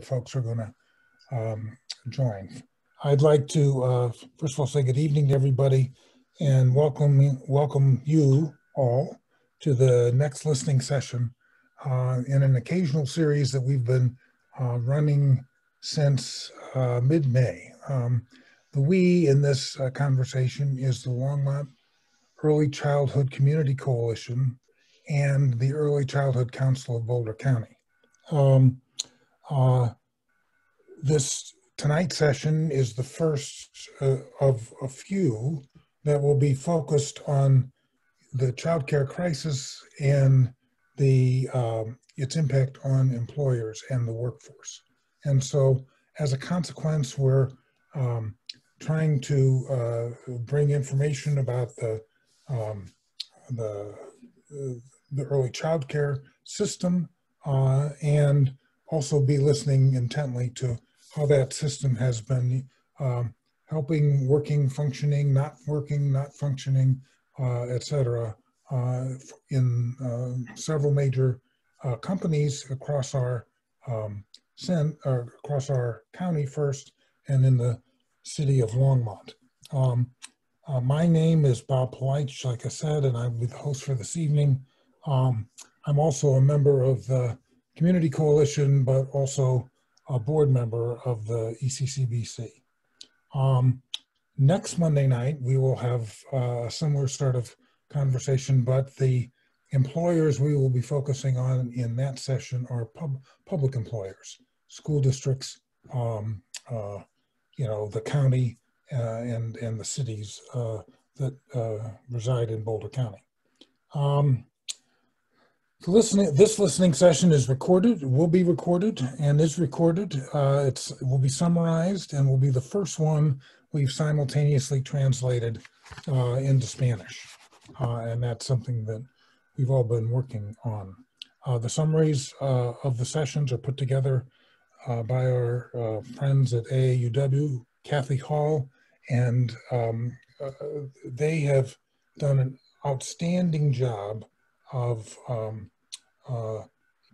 folks are going to join. I'd like to first of all say good evening to everybody and welcome you all to the next listening session in an occasional series that we've been running since mid-May. The we in this conversation is the Longmont Early Childhood Community Coalition and the Early Childhood Council of Boulder County. This tonight's session is the first of a few that will be focused on the child care crisis and the its impact on employers and the workforce. And so as a consequence, we're trying to bring information about the early child care system and also be listening intently to how that system has been helping, working, functioning, not working, not functioning, et cetera, in several major companies across our county first, and in the city of Longmont. My name is Bob Polite, like I said, and I'll be the host for this evening. I'm also a member of the Community Coalition, but also a board member of the ECCBC. Next Monday night, we will have a similar sort of conversation, but the employers we will be focusing on in that session are public employers, school districts, the county and the cities that reside in Boulder County. This listening session is recorded, will be recorded and is recorded. It will be summarized and will be the first one we've simultaneously translated into Spanish. And that's something that we've all been working on. The summaries of the sessions are put together by our friends at AAUW, Kathy Hall, and they have done an outstanding job of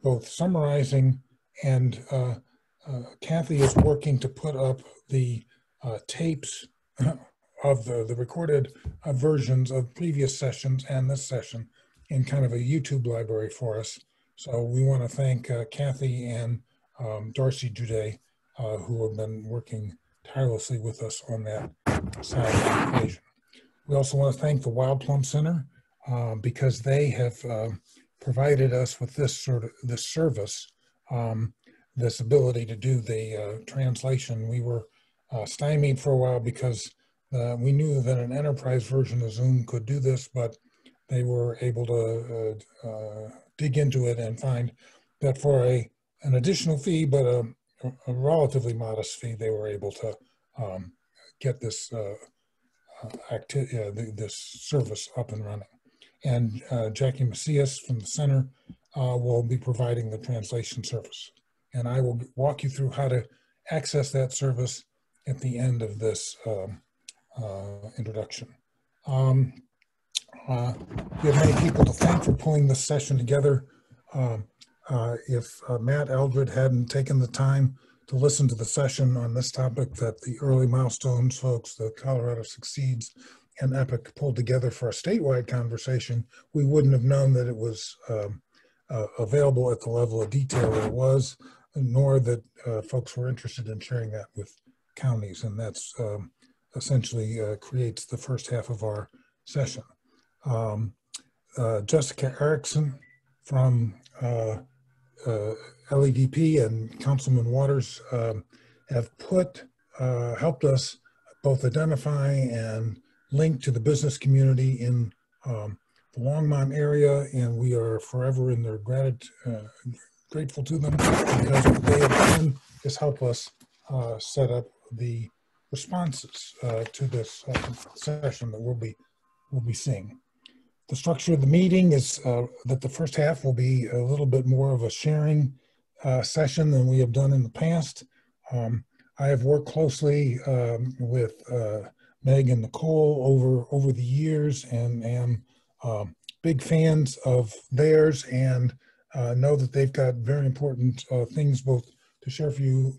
both summarizing and Kathy is working to put up the tapes of the recorded versions of previous sessions and this session in kind of a YouTube library for us. So we want to thank Kathy and Darcy Jude, who have been working tirelessly with us on that side of the equation. We also want to thank the Wild Plum Center because they have provided us with this service, this ability to do the translation. We were stymied for a while because we knew that an enterprise version of Zoom could do this, but they were able to dig into it and find that for an additional fee, but a relatively modest fee, they were able to get this this service up and running. And Jackie Macias from the center will be providing the translation service. And I will walk you through how to access that service at the end of this introduction. We have many people to thank for pulling this session together. If Matt Eldred hadn't taken the time to listen to the session on this topic that the Early Milestones folks, the Colorado Succeeds, and EPIC pulled together for a statewide conversation, we wouldn't have known that it was available at the level of detail that it was, nor that folks were interested in sharing that with counties. And that's essentially creates the first half of our session. Jessica Erickson from LEDP and Councilman Waters have helped us both identify and link to the business community in the Longmont area, and we are forever in their grateful to them because what they have done is help us set up the responses to this session that we'll be seeing. The structure of the meeting is that the first half will be a little bit more of a sharing session than we have done in the past. I have worked closely with Meg and Nicole over the years and am big fans of theirs and know that they've got very important things both to share with you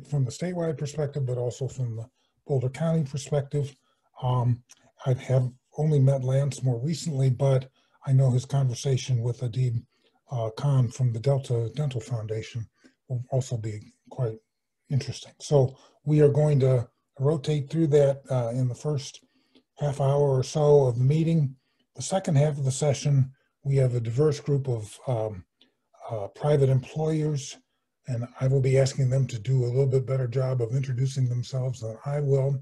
from the statewide perspective, but also from the Boulder County perspective. I have only met Lance more recently, but I know his conversation with Adib Khan from the Delta Dental Foundation will also be quite interesting. So we are going to rotate through that in the first half hour or so of the meeting. The second half of the session, we have a diverse group of private employers, and I will be asking them to do a little bit better job of introducing themselves than I will,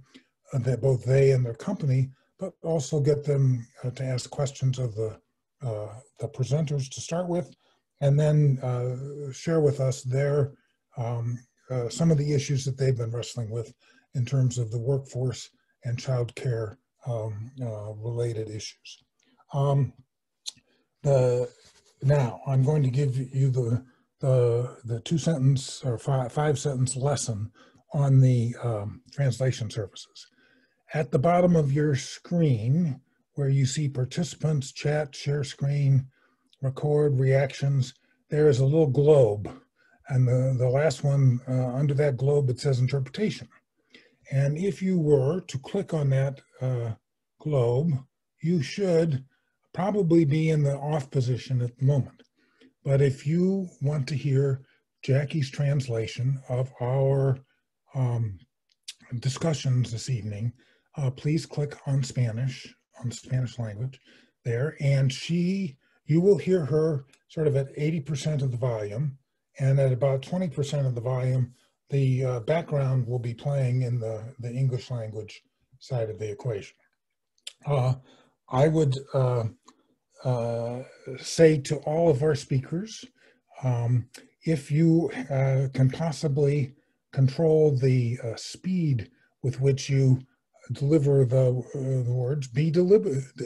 that both they and their company, but also get them to ask questions of the presenters to start with, and then share with us their some of the issues that they've been wrestling with in terms of the workforce and childcare related issues. Now I'm going to give you the 2-sentence or 5-sentence lesson on the translation services. At the bottom of your screen, where you see participants, chat, share screen, record, reactions, there is a little globe. And the last one, under that globe, it says interpretation. And if you were to click on that globe, you should probably be in the off position at the moment. But if you want to hear Jackie's translation of our discussions this evening, please click on Spanish language there, and you will hear her sort of at 80% of the volume, and at about 20% of the volume, the background will be playing in the English language side of the equation. I would say to all of our speakers, if you can possibly control the speed with which you deliver the words, be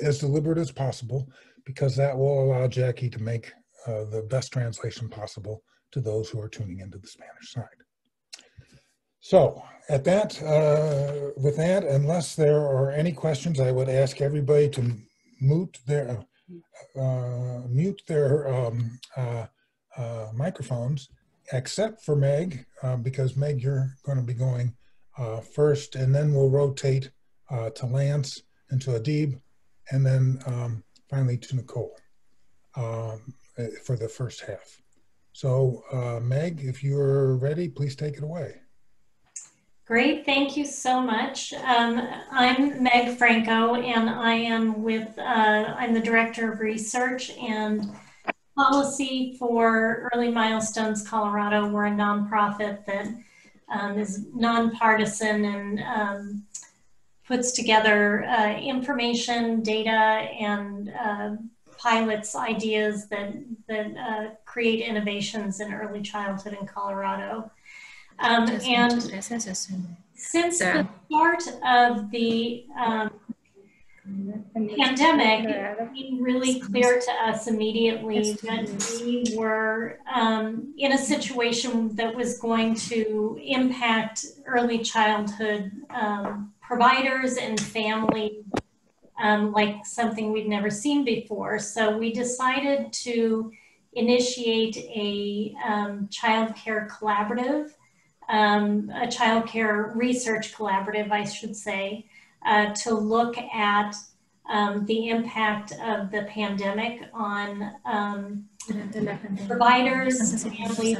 as deliberate as possible, because that will allow Jackie to make the best translation possible to those who are tuning into the Spanish side. So with that, unless there are any questions, I would ask everybody to mute their microphones, except for Meg, because Meg, you're going to be going first, and then we'll rotate to Lance and to Adib, and then finally to Nicole for the first half. So Meg, if you're ready, please take it away. Great, thank you so much. I'm Meg Franco, and I am I'm the Director of Research and Policy for Early Milestones Colorado. We're a nonprofit that is nonpartisan and puts together information, data, and pilots ideas that create innovations in early childhood in Colorado. And since the start of the pandemic, it became really clear to us immediately that we were in a situation that was going to impact early childhood providers and families like something we'd never seen before. So we decided to initiate a childcare collaborative, a childcare research collaborative, I should say, to look at the impact of the pandemic on providers, families,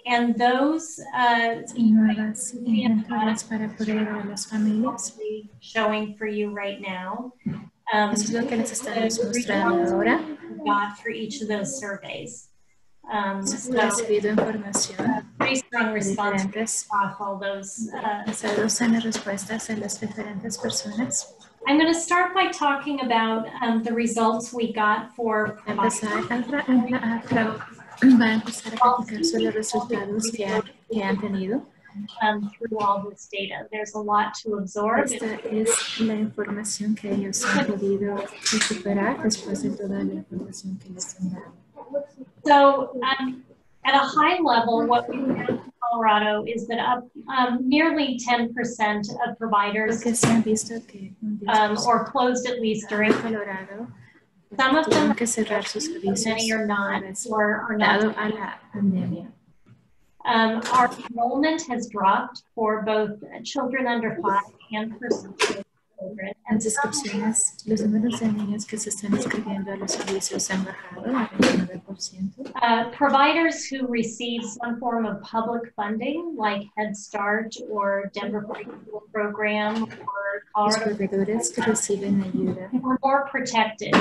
and those showing for you right now. Eso es lo que les estamos mostrando ahora. Got for each of those surveys. Hemos recibido información pretty strong response diferentes. across all those. Basados en las respuestas de las diferentes personas. I'm going to start by talking about the results we got for. Va a empezar a platicar sobre los resultados que han tenido. Through all this data. There's a lot to absorb. Esta es la información que ellos han podido recuperar después de toda la información que les han dado. So at a high level, what we found Colorado is that nearly 10% of providers Porque se han visto que un 10% or closed at least during Colorado some of them tuvieron que cerrar sus servicios many are not una or are vez not. dado a la pandemia. Our enrollment has dropped for both children under 5 and for children. Las inscripciones, los números de niños que se están inscribiendo a los servicios han bajado a 29%. Providers who receive some form of public funding, like Head Start or Denver Preschool Program or Los Colorado, proveedores que reciben ayuda were more protected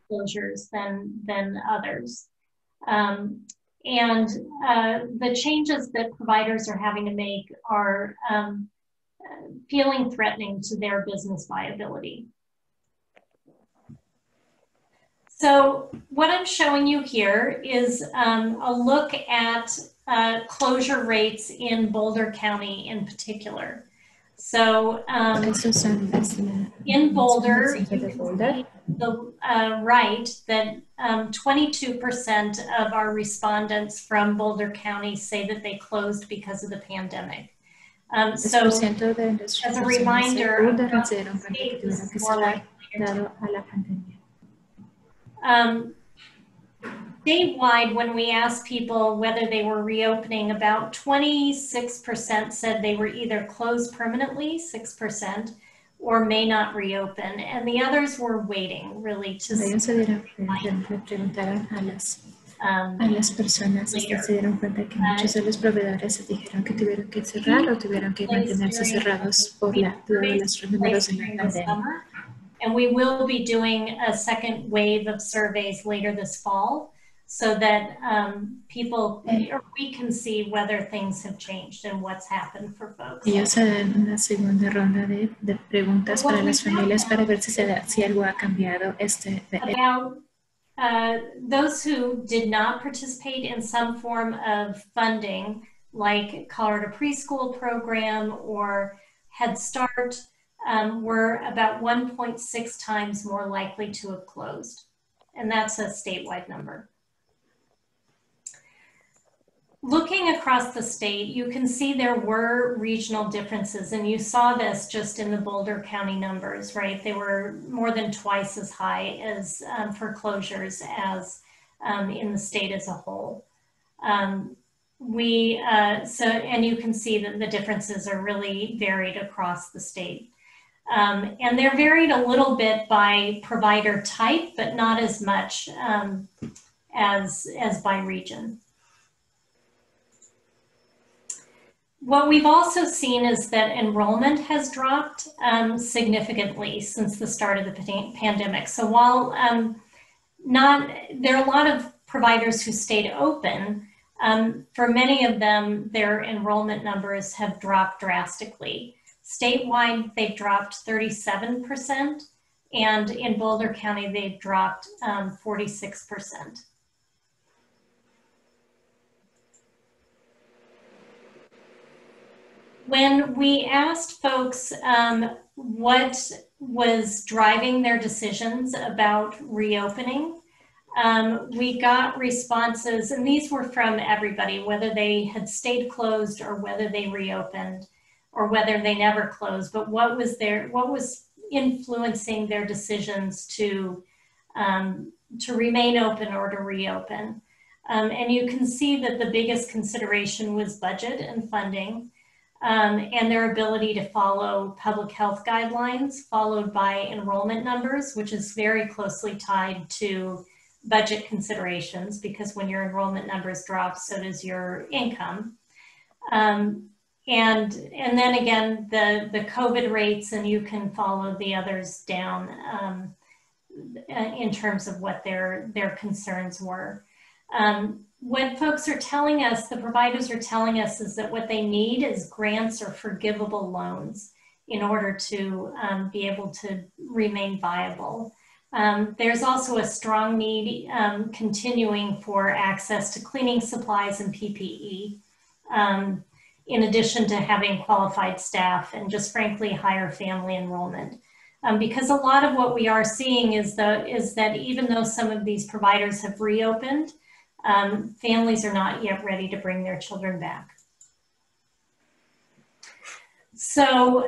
closures than others. The changes that providers are having to make are feeling threatening to their business viability. So what I'm showing you here is a look at closure rates in Boulder County in particular. So in Boulder, you can see the right that 22% of our respondents from Boulder County say that they closed because of the pandemic. So as a reminder, statewide, when we asked people whether they were reopening, about 26% said they were either closed permanently, 6%, or may not reopen, and the others were waiting really to see. A las personas se dieron cuenta que muchos de los proveedores dijeron que tuvieron que cerrar o tuvieron que mantenerse cerrados por los números en la pandemia. And we will be doing a second wave of surveys later this fall so that people, or we can see whether things have changed and what's happened for folks. Ellos harán una segunda ronda de preguntas para las familias para ver si algo ha cambiado. About those who did not participate in some form of funding, like Colorado Preschool Program or Head Start, were about 1.6 times more likely to have closed. And that's a statewide number. Looking across the state, you can see there were regional differences, and you saw this just in the Boulder County numbers, right? They were more than twice as high as for closures as in the state as a whole. And you can see that the differences are really varied across the state. And they're varied a little bit by provider type, but not as much as by region. What we've also seen is that enrollment has dropped significantly since the start of the pandemic. So while there are a lot of providers who stayed open, for many of them, their enrollment numbers have dropped drastically. Statewide, they've dropped 37%, and in Boulder County, they've dropped 46%. When we asked folks what was driving their decisions about reopening, we got responses, and these were from everybody, whether they had stayed closed or whether they reopened or whether they never closed, but what was influencing their decisions to remain open or to reopen. And you can see that the biggest consideration was budget and funding. And their ability to follow public health guidelines, followed by enrollment numbers, which is very closely tied to budget considerations, because when your enrollment numbers drop, so does your income. And then again, the COVID rates, and you can follow the others down in terms of what their concerns were. What folks are telling us, the providers are telling us, is that what they need is grants or forgivable loans in order to be able to remain viable. There's also a strong need continuing for access to cleaning supplies and PPE, in addition to having qualified staff and just frankly higher family enrollment. Because a lot of what we are seeing is that even though some of these providers have reopened, families are not yet ready to bring their children back. So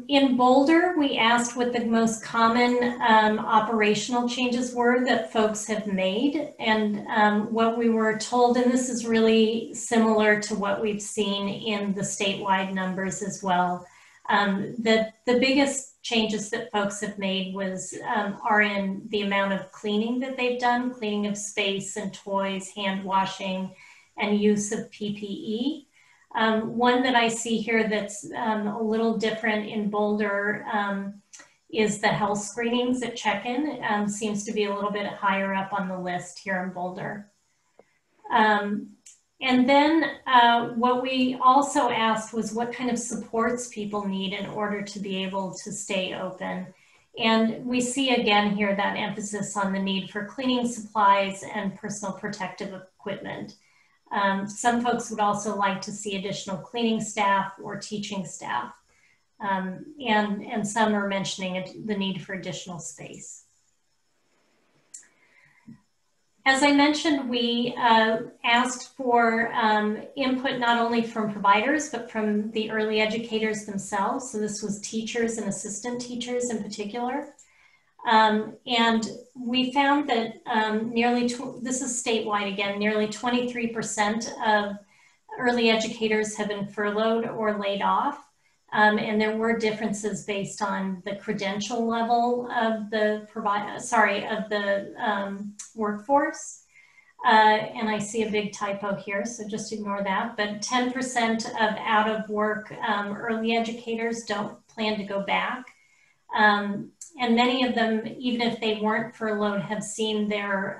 in Boulder, we asked what the most common operational changes were that folks have made. And what we were told, and this is really similar to what we've seen in the statewide numbers as well, that the biggest changes that folks have made are in the amount of cleaning that they've done, cleaning of space and toys, hand washing, and use of PPE. One that I see here that's a little different in Boulder is the health screenings at check-in. Seems to be a little bit higher up on the list here in Boulder. And then what we also asked was what kind of supports people need in order to be able to stay open. And we see again here that emphasis on the need for cleaning supplies and personal protective equipment. Some folks would also like to see additional cleaning staff or teaching staff. And some are mentioning the need for additional space. As I mentioned, we asked for input not only from providers, but from the early educators themselves. So this was teachers and assistant teachers in particular. And we found that this is statewide again, nearly 23% of early educators have been furloughed or laid off. And there were differences based on the credential level of the workforce. And I see a big typo here, so just ignore that. But 10% of out of work early educators don't plan to go back. And many of them, even if they weren't furloughed, have seen their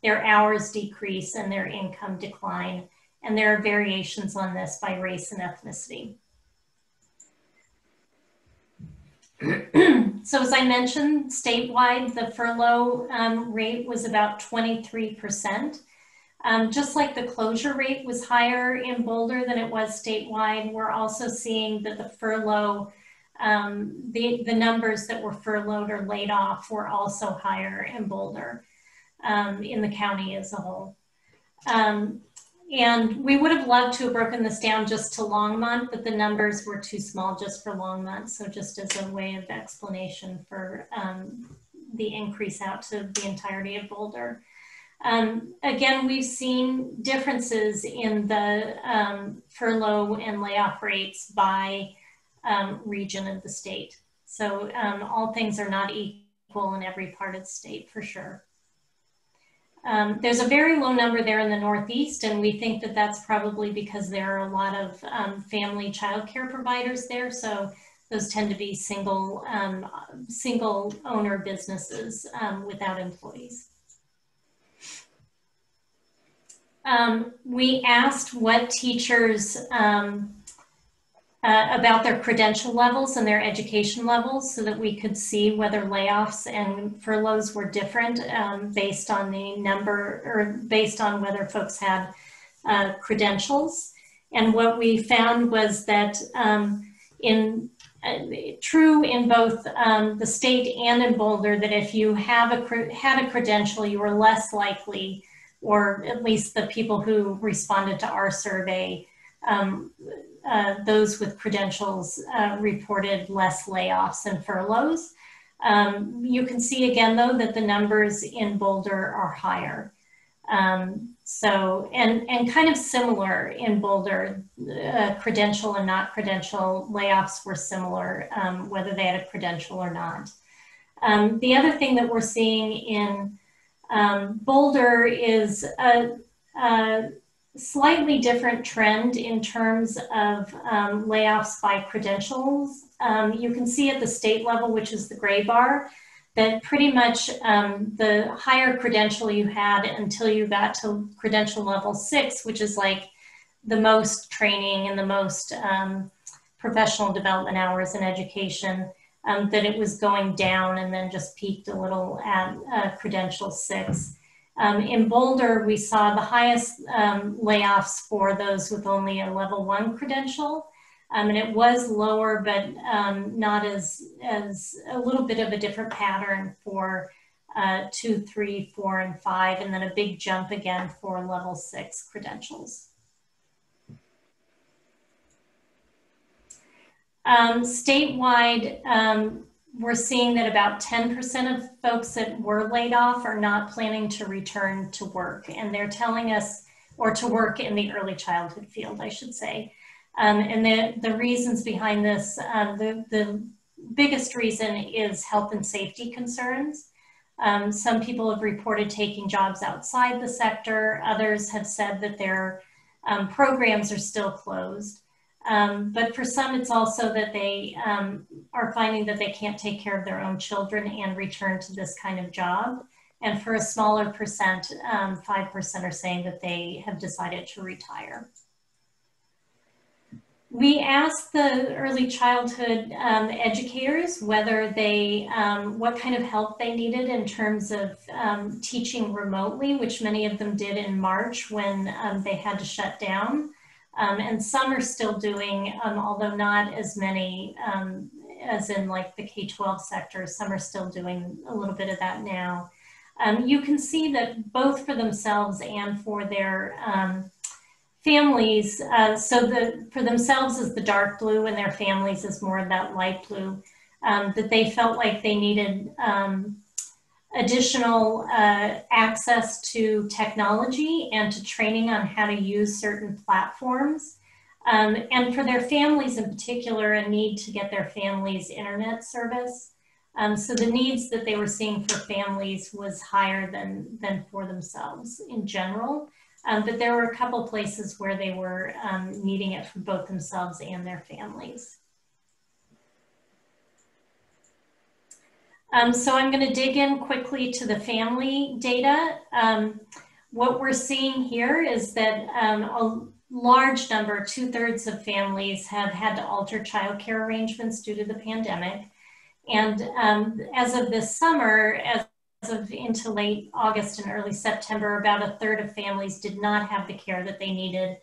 hours decrease and their income decline. And there are variations on this by race and ethnicity. So as I mentioned, statewide, the furlough rate was about 23%. Just like the closure rate was higher in Boulder than it was statewide, we're also seeing that the furlough, the numbers that were furloughed or laid off were also higher in Boulder, in the county as a whole. And we would have loved to have broken this down just to Longmont, but the numbers were too small just for Longmont. So just as a way of explanation for the increase out to the entirety of Boulder. Again, we've seen differences in the furlough and layoff rates by region of the state. So all things are not equal in every part of the state for sure. There's a very low number there in the Northeast, and we think that that's probably because there are a lot of family childcare providers there. So those tend to be single owner businesses without employees. We asked what teachers about their credential levels and their education levels so that we could see whether layoffs and furloughs were different based on the number or based on whether folks had credentials. And what we found was that true in both the state and in Boulder, that if you had a credential, you were less likely, or at least the people who responded to our survey, those with credentials reported less layoffs and furloughs. You can see again, though, that the numbers in Boulder are higher. So, and kind of similar in Boulder, credential and not credential layoffs were similar, whether they had a credential or not. The other thing that we're seeing in Boulder is a slightly different trend in terms of layoffs by credentials. You can see at the state level, which is the gray bar, that pretty much the higher credential you had until you got to credential level 6, which is like the most training and the most professional development hours in education, that it was going down and then just peaked a little at credential 6. In Boulder, we saw the highest layoffs for those with only a level 1 credential. And it was lower, but not as a little bit of a different pattern for 2, 3, 4, and 5, and then a big jump again for level 6 credentials. Statewide, we're seeing that about 10% of folks that were laid off are not planning to return to work. And they're telling us, or to work in the early childhood field, I should say. And the reasons behind this, the biggest reason is health and safety concerns. Some people have reported taking jobs outside the sector. Others have said that their programs are still closed. But for some, it's also that they are finding that they can't take care of their own children and return to this kind of job. And for a smaller percent, 5% are saying that they have decided to retire. We asked the early childhood educators whether they, what kind of help they needed in terms of teaching remotely, which many of them did in March when they had to shut down. And some are still doing, although not as many as in like the K-12 sector, some are still doing a little bit of that now. You can see that both for themselves and for their families, for themselves is the dark blue and their families is more of that light blue, that they felt like they needed additional access to technology and to training on how to use certain platforms. And for their families in particular, a need to get their families internet service. So the needs that they were seeing for families was higher than for themselves in general. But there were a couple places where they were needing it for both themselves and their families. So I'm going to dig in quickly to the family data. What we're seeing here is that a large number, 2/3 of families have had to alter childcare arrangements due to the pandemic. And as of this summer, as of into late August and early September, about 1/3 of families did not have the care that they needed.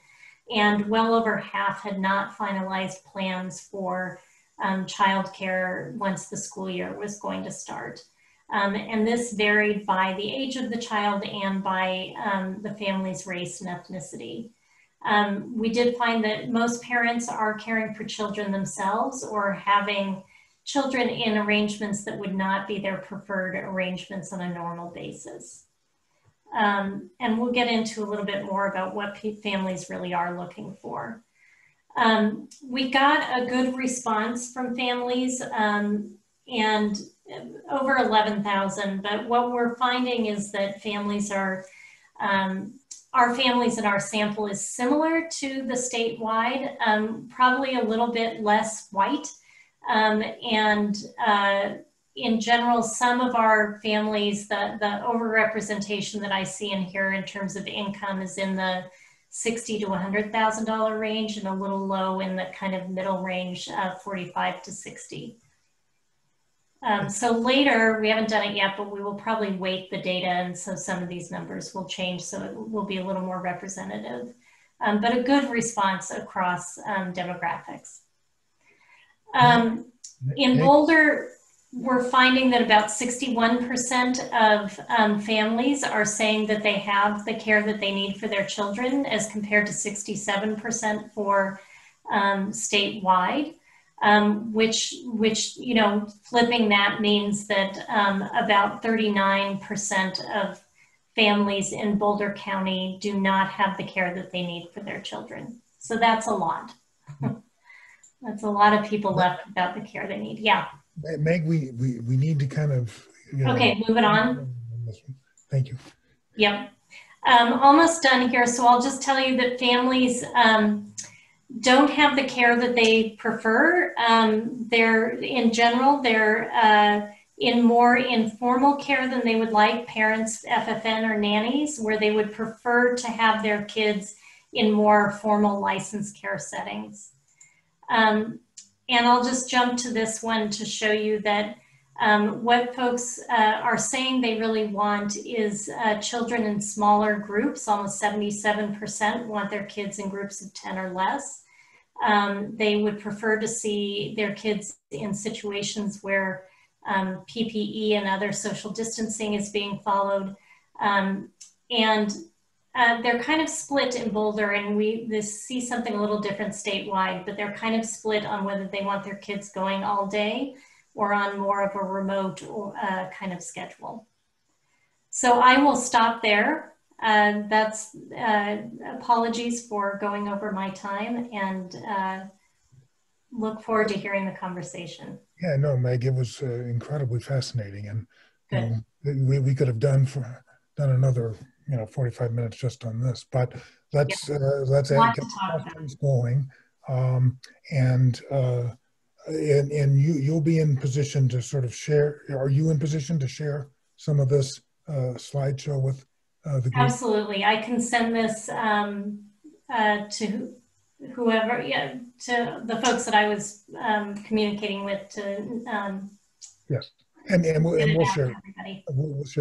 And well over half had not finalized plans for childcare once the school year was going to start. And this varied by the age of the child and by the family's race and ethnicity. We did find that most parents are caring for children themselves or having children in arrangements that would not be their preferred arrangements on a normal basis. And we'll get into a little bit more about what families really are looking for. We got a good response from families and over 11,000, but what we're finding is that families are, our families in our sample is similar to the statewide, probably a little bit less white. In general, some of our families, the overrepresentation that I see in here in terms of income is in the $60,000 to $100,000 range and a little low in the kind of middle range of 45 to 60. So later, we haven't done it yet, but we will probably weight the data, and so some of these numbers will change, so it will be a little more representative. But a good response across demographics. In Boulder, we're finding that about 61% of families are saying that they have the care that they need for their children, as compared to 67% for statewide, which, you know, flipping that means that about 39% of families in Boulder County do not have the care that they need for their children. So that's a lot. That's a lot of people left without the care they need. Yeah. Meg, we need to kind of, you know, okay, move it on. Thank you. Yep. Almost done here. So I'll just tell you that families don't have the care that they prefer. They're, in general, they're in more informal care than they would like, parents, FFN, or nannies, where they would prefer to have their kids in more formal licensed care settings. And I'll just jump to this one to show you that what folks are saying they really want is children in smaller groups. Almost 77% want their kids in groups of 10 or less. They would prefer to see their kids in situations where PPE and other social distancing is being followed. And they're kind of split in Boulder, and we see something a little different statewide, but they're kind of split on whether they want their kids going all day or on more of a remote kind of schedule. So I will stop there. That's apologies for going over my time, and look forward to hearing the conversation. Yeah, no, Meg, it was incredibly fascinating, and you know, we could have done another 45 minutes just on this, but let's get the questions going, and you'll be in position to sort of share. Are you in position to share some of this slideshow with the group? Absolutely, I can send this to whoever, to the folks that I was communicating with to. Yes, and we'll share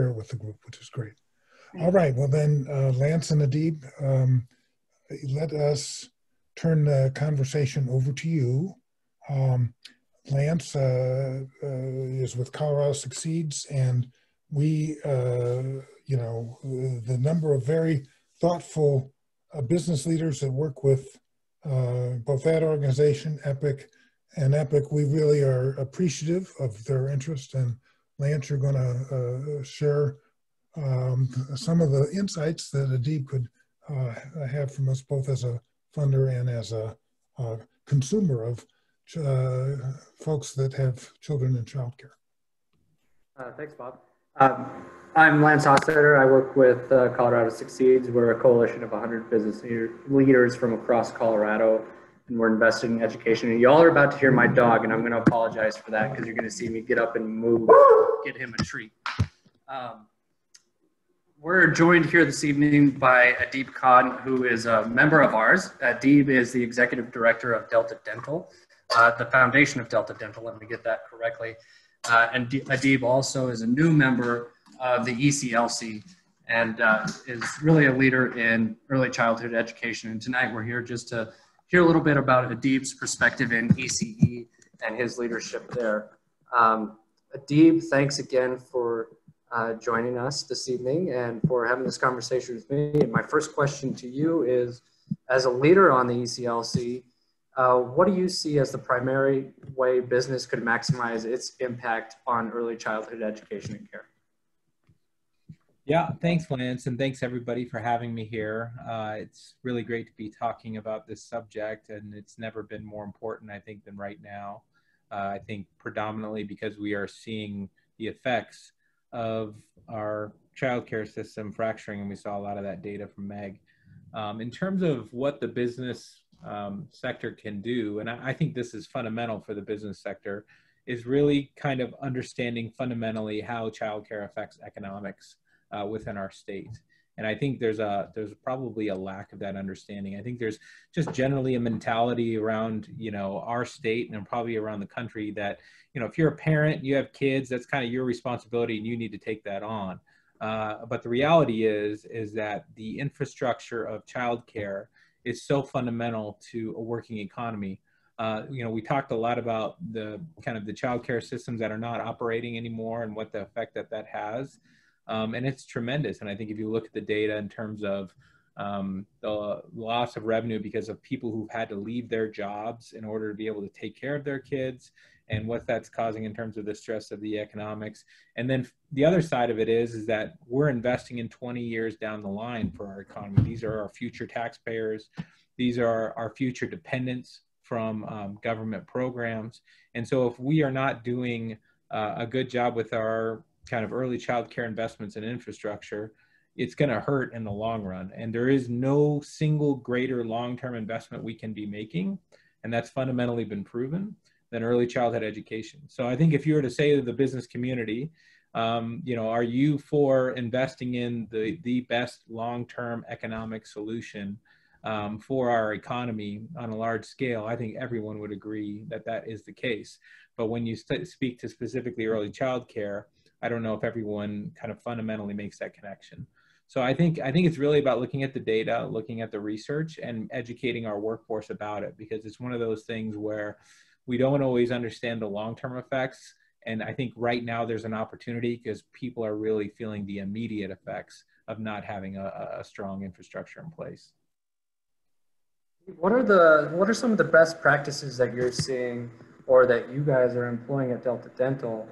it with the group, which is great. All right, well then, Lance and Adib, let us turn the conversation over to you. Lance is with Colorado Succeeds, and we, the number of very thoughtful business leaders that work with both that organization, EPIC, and EPIC, we really are appreciative of their interest. And Lance, you're going to share some of the insights that Adib could have from us, both as a funder and as a consumer of folks that have children in childcare. Thanks, Bob. I'm Lance Hosstetter. I work with Colorado Succeeds. We're a coalition of 100 business leaders from across Colorado, and we're invested in education. And y'all are about to hear my dog, and I'm going to apologize for that because you're going to see me get up and move, get him a treat. We're joined here this evening by Adib Khan, who is a member of ours. Adib is the executive director of Delta Dental, the foundation of Delta Dental, let me get that correctly. And Adib also is a new member of the ECLC and is really a leader in early childhood education. And tonight we're here just to hear a little bit about Adib's perspective in ECE and his leadership there. Adib, thanks again for joining us this evening and for having this conversation with me. And my first question to you is, as a leader on the ECLC, what do you see as the primary way business could maximize its impact on early childhood education and care? Yeah, thanks, Lance, and thanks everybody for having me here. It's really great to be talking about this subject, and it's never been more important, I think, than right now. I think predominantly because we are seeing the effects of our childcare system fracturing, and we saw a lot of that data from Meg. In terms of what the business sector can do, and I think this is fundamental for the business sector, is really kind of understanding fundamentally how childcare affects economics within our state. And I think there's probably a lack of that understanding. I think there's just generally a mentality around, our state and probably around the country that, if you're a parent, you have kids, that's kind of your responsibility and you need to take that on. But the reality is that the infrastructure of childcare is so fundamental to a working economy. We talked a lot about the kind of the childcare systems that are not operating anymore and what the effect that has. And it's tremendous. And I think if you look at the data in terms of the loss of revenue because of people who've had to leave their jobs in order to be able to take care of their kids and what that's causing in terms of the stress of the economics. And then the other side of it is that we're investing in 20 years down the line for our economy. These are our future taxpayers. These are our future dependents from government programs. And so if we are not doing a good job with our kind of early child care investments and infrastructure, it's going to hurt in the long run. And there is no single greater long-term investment we can be making, and that's fundamentally been proven, than early childhood education. So I think if you were to say to the business community, are you for investing in the best long-term economic solution for our economy on a large scale, I think everyone would agree that that is the case. But when you speak to specifically early child care, I don't know if everyone kind of fundamentally makes that connection. So I think it's really about looking at the data, looking at the research, and educating our workforce about it, because it's one of those things where we don't always understand the long-term effects, And I think right now there's an opportunity because people are really feeling the immediate effects of not having a strong infrastructure in place. What are some of the best practices that you're seeing or that you guys are employing at Delta Dental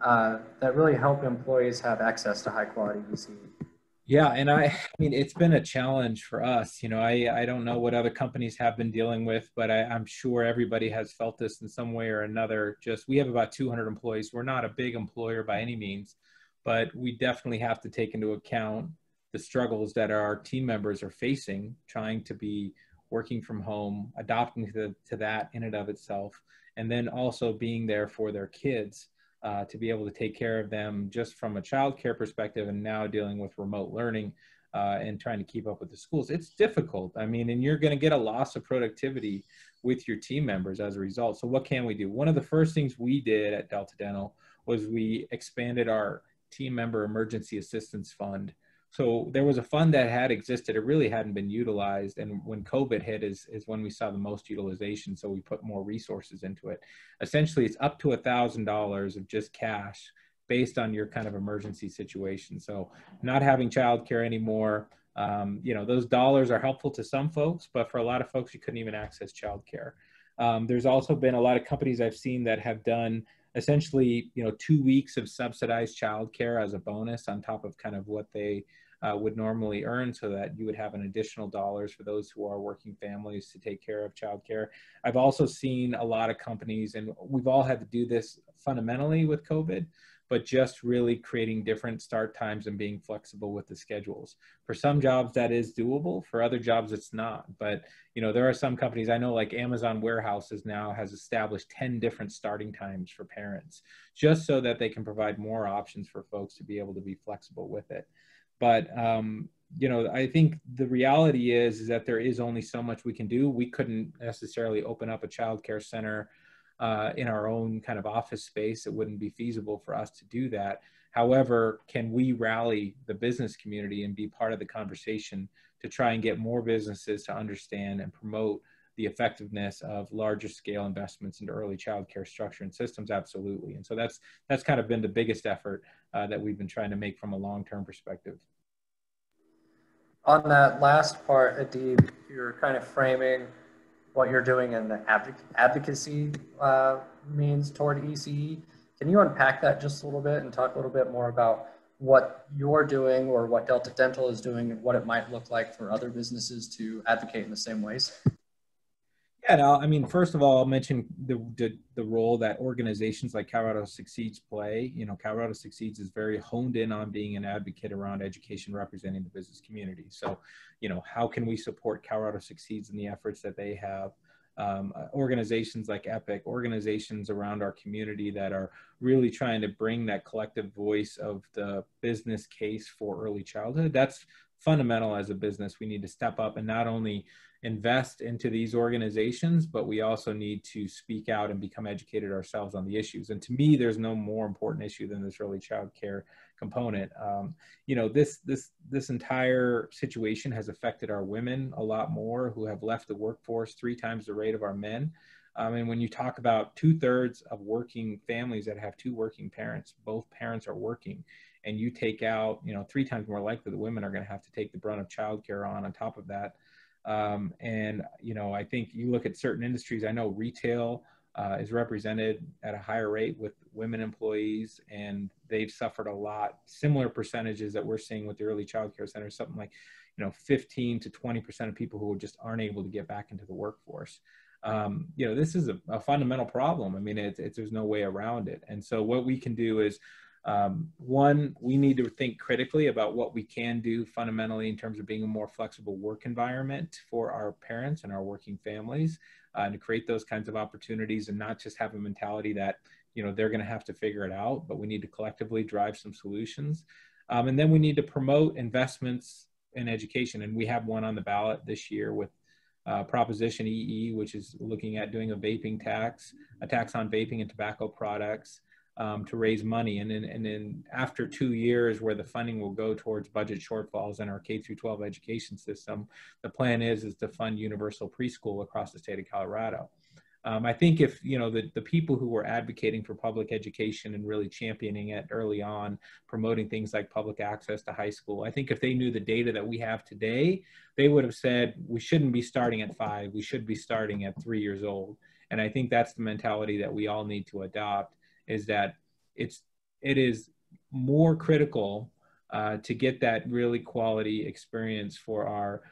that really help employees have access to high quality ECE? Yeah, and I mean, it's been a challenge for us. You know, I don't know what other companies have been dealing with, but I'm sure everybody has felt this in some way or another. Just, we have about 200 employees. We're not a big employer by any means, but we definitely have to take into account the struggles that our team members are facing, trying to be working from home, adapting to that in and of itself, and then also being there for their kids. To be able to take care of them just from a childcare perspective, and now dealing with remote learning and trying to keep up with the schools. It's difficult. I mean, and you're going to get a loss of productivity with your team members as a result. So what can we do? One of the first things we did at Delta Dental was we expanded our team member emergency assistance fund. So there was a fund that had existed. It really hadn't been utilized. And when COVID hit is when we saw the most utilization. So we put more resources into it. Essentially, it's up to $1,000 of just cash based on your kind of emergency situation. So not having childcare anymore, you know, those dollars are helpful to some folks, but for a lot of folks, you couldn't even access childcare. There's also been a lot of companies I've seen that have done essentially, you know, 2 weeks of subsidized childcare as a bonus on top of kind of what they would normally earn, so that you would have an additional dollars for those who are working families to take care of childcare. I've also seen a lot of companies, and we've all had to do this fundamentally with COVID, but just really creating different start times and being flexible with the schedules. For some jobs that is doable, for other jobs it's not. But you know, there are some companies I know, like Amazon Warehouses now has established 10 different starting times for parents, just so that they can provide more options for folks to be able to be flexible with it. But you know, I think the reality is that there is only so much we can do. We couldn't necessarily open up a childcare center in our own kind of office space. It wouldn't be feasible for us to do that. However, can we rally the business community and be part of the conversation to try and get more businesses to understand and promote the effectiveness of larger scale investments into early childcare structure and systems? Absolutely. And so that's kind of been the biggest effort that we've been trying to make from a long-term perspective. On that last part, Adib, you're kind of framing what you're doing in the advocacy means toward ECE. Can you unpack that just a little bit and talk a little bit more about what you're doing or what Delta Dental is doing and what it might look like for other businesses to advocate in the same ways? Yeah, no, I mean, first of all, I'll mention the role that organizations like Colorado Succeeds play. You know, Colorado Succeeds is very honed in on being an advocate around education representing the business community. So, you know, how can we support Colorado Succeeds in the efforts that they have? Organizations like EPIC, organizations around our community that are really trying to bring that collective voice of the business case for early childhood. That's fundamental as a business. We need to step up and not only invest into these organizations, but we also need to speak out and become educated ourselves on the issues. And to me, there's no more important issue than this early child care component. You know, this entire situation has affected our women a lot more, who have left the workforce 3 times the rate of our men. And when you talk about 2/3 of working families that have 2 working parents, both parents are working, and you take out, you know, 3 times more likely the women are going to have to take the brunt of childcare on top of that. And, you know, I think you look at certain industries, I know retail is represented at a higher rate with women employees, and they've suffered a lot. Similar percentages that we're seeing with the early childcare centers, something like, you know, 15 to 20% of people who just aren't able to get back into the workforce. You know, this is a fundamental problem. I mean, there's no way around it. And so what we can do is, one, we need to think critically about what we can do fundamentally in terms of being a more flexible work environment for our parents and our working families, and to create those kinds of opportunities and not just have a mentality that, you know, they're going to have to figure it out, but we need to collectively drive some solutions. And then we need to promote investments in education. And we have one on the ballot this year with Proposition EE, which is looking at doing a vaping tax, a tax on vaping and tobacco products, to raise money. And then after 2 years where the funding will go towards budget shortfalls in our K-12 education system, the plan is to fund universal preschool across the state of Colorado. I think if, you know, the people who were advocating for public education and really championing it early on, promoting things like public access to high school, I think if they knew the data that we have today, they would have said, we shouldn't be starting at 5, we should be starting at 3 years old. And I think that's the mentality that we all need to adopt, is that it is more critical to get that really quality experience for our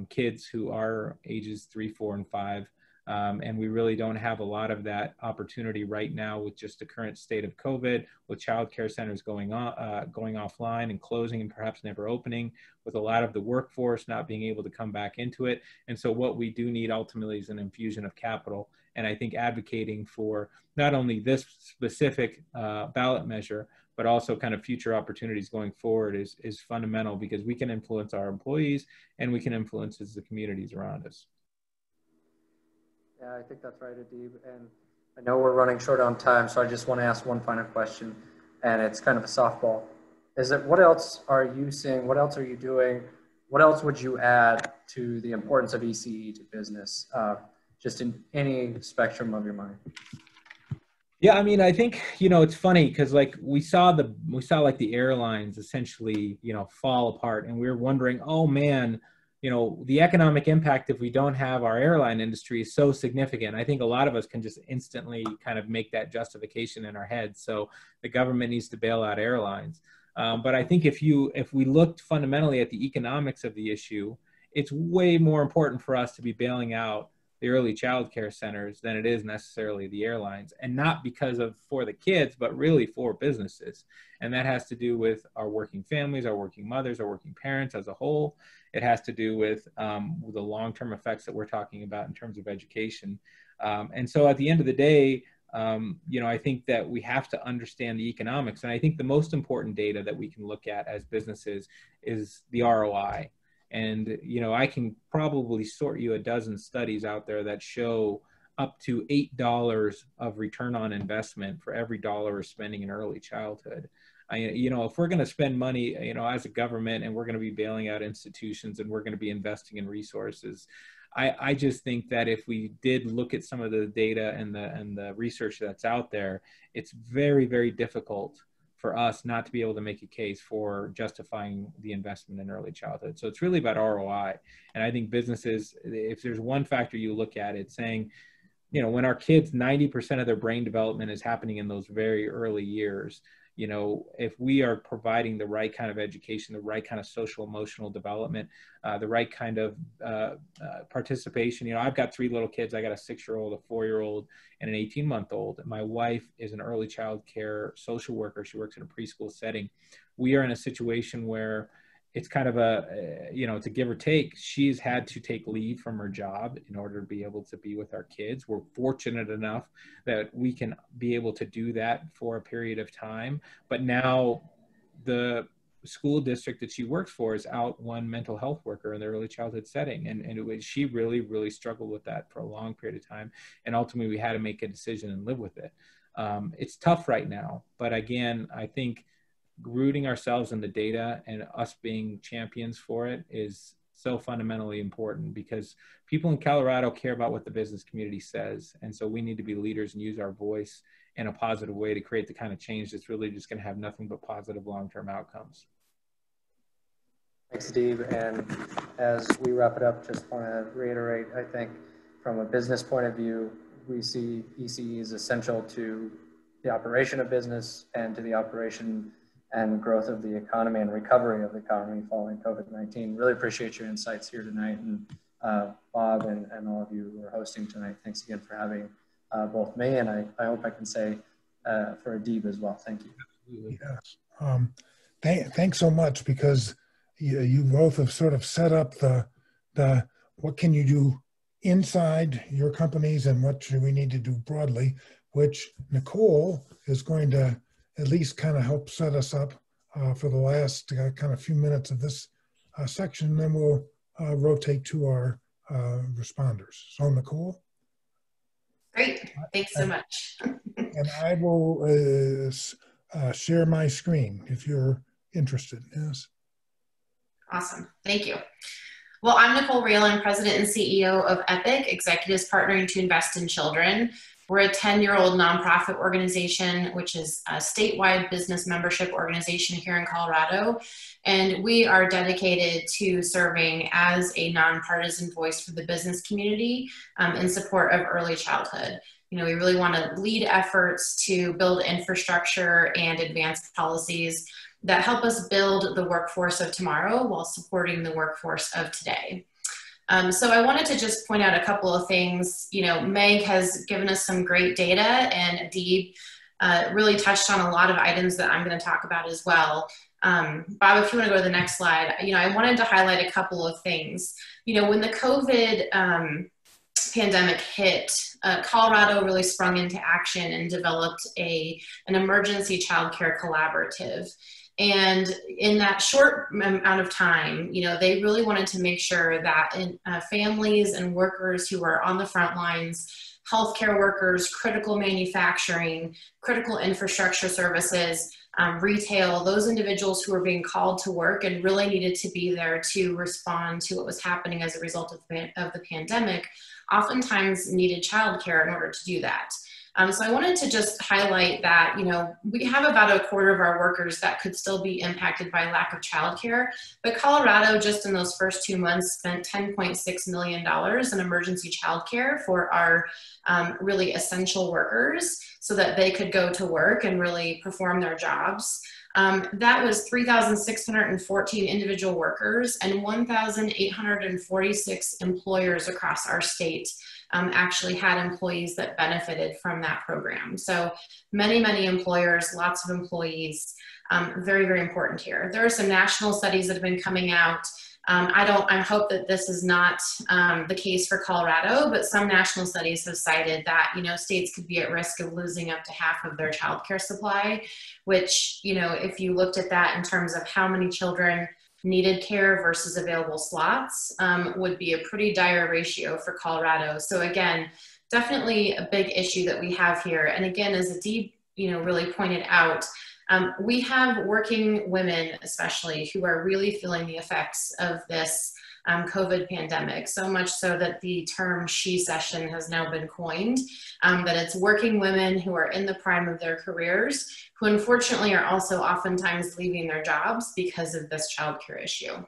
kids who are ages 3, 4, and 5. And we really don't have a lot of that opportunity right now with just the current state of COVID, with childcare centers going offline and closing and perhaps never opening, with a lot of the workforce not being able to come back into it. And so what we do need ultimately is an infusion of capital. And I think advocating for not only this specific ballot measure, but also kind of future opportunities going forward is fundamental, because we can influence our employees and we can influence the communities around us. Yeah, I think that's right, Adib. And I know we're running short on time, so I just want to ask one final question, and it's kind of a softball. Is it, what else are you seeing? What else are you doing? What else would you add to the importance of ECE to business, just in any spectrum of your mind? Yeah, I mean, I think, you know, it's funny because like we saw like the airlines essentially, you know, fall apart, and we were wondering, oh man, you know, the economic impact if we don't have our airline industry is so significant. I think a lot of us can just instantly kind of make that justification in our heads. So the government needs to bail out airlines. But I think if we looked fundamentally at the economics of the issue, it's way more important for us to be bailing out the early child care centers than it is necessarily the airlines, and not because of for the kids, but really for businesses. And that has to do with our working families, our working mothers, our working parents as a whole. It has to do with the long-term effects that we're talking about in terms of education. And so at the end of the day, you know, I think that we have to understand the economics. And I think the most important data that we can look at as businesses is the ROI. And, you know, I can probably sort you a dozen studies out there that show up to $8 of return on investment for every dollar we're spending in early childhood. You know, if we're going to spend money, you know, as a government, and we're going to be bailing out institutions, and we're going to be investing in resources, I just think that if we did look at some of the data and the research that's out there, it's very, very difficult for us not to be able to make a case for justifying the investment in early childhood. So it's really about ROI. And I think businesses, if there's one factor you look at, it's saying, you know, when our kids, 90% of their brain development is happening in those very early years, you know, if we are providing the right kind of education, the right kind of social emotional development, the right kind of participation. You know, I've got 3 little kids. I got a 6-year-old, a 4-year-old, and an 18-month-old. My wife is an early child care social worker. She works in a preschool setting. We are in a situation where it's kind of you know, it's a give or take. She's had to take leave from her job in order to be able to be with our kids. We're fortunate enough that we can be able to do that for a period of time. But now the school district that she works for is out one mental health worker in the early childhood setting. And she really, really struggled with that for a long period of time. And ultimately we had to make a decision and live with it. It's tough right now, but again, I think rooting ourselves in the data and us being champions for it is so fundamentally important, because people in Colorado care about what the business community says. And so we need to be leaders and use our voice in a positive way to create the kind of change that's really just going to have nothing but positive long-term outcomes. Thanks, Steve. And as we wrap it up, just want to reiterate, I think from a business point of view, we see ECE is essential to the operation of business and to the operation and growth of the economy and recovery of the economy following COVID-19. Really appreciate your insights here tonight. And Bob and all of you who are hosting tonight, thanks again for having both me, and I hope I can say for Adib as well. Thank you. Yes. Thanks so much, because you both have sort of set up the what can you do inside your companies and what do we need to do broadly, which Nicole is going to at least kind of help set us up for the last kind of few minutes of this section. Then we'll rotate to our responders. So Nicole? Great, thanks so much. And I will share my screen if you're interested. Yes. Awesome, thank you. Well, I'm Nicole Rayl. I'm President and CEO of EPIC, Executives Partnering to Invest in Children. We're a 10-year-old nonprofit organization, which is a statewide business membership organization here in Colorado. And we are dedicated to serving as a nonpartisan voice for the business community in support of early childhood. You know, we really want to lead efforts to build infrastructure and advance policies that help us build the workforce of tomorrow while supporting the workforce of today. So I wanted to just point out a couple of things. You know, Meg has given us some great data, and Deeb really touched on a lot of items that I'm going to talk about as well. Bob, if you want to go to the next slide, you know, I wanted to highlight a couple of things. You know, when the COVID pandemic hit, Colorado really sprung into action and developed an emergency childcare collaborative. And in that short amount of time, you know, they really wanted to make sure that families and workers who are on the front lines, healthcare workers, critical manufacturing, critical infrastructure services, retail, those individuals who were being called to work and really needed to be there to respond to what was happening as a result of the pandemic, oftentimes needed childcare in order to do that. So I wanted to just highlight that, you know, we have about a quarter of our workers that could still be impacted by lack of childcare, but Colorado just in those first 2 months spent $10.6 million in emergency childcare for our really essential workers so that they could go to work and really perform their jobs. That was 3,614 individual workers and 1,846 employers across our state actually had employees that benefited from that program. So many, many employers, lots of employees, very, very important here. There are some national studies that have been coming out. I hope that this is not the case for Colorado, but some national studies have cited that, you know, states could be at risk of losing up to half of their childcare supply, which, you know, if you looked at that in terms of how many children needed care versus available slots, would be a pretty dire ratio for Colorado. So again, definitely a big issue that we have here. And again, as Deeb, you know, really pointed out, we have working women, especially, who are really feeling the effects of this COVID pandemic, so much so that the term she-cession has now been coined, that it's working women who are in the prime of their careers, who unfortunately are also oftentimes leaving their jobs because of this childcare issue.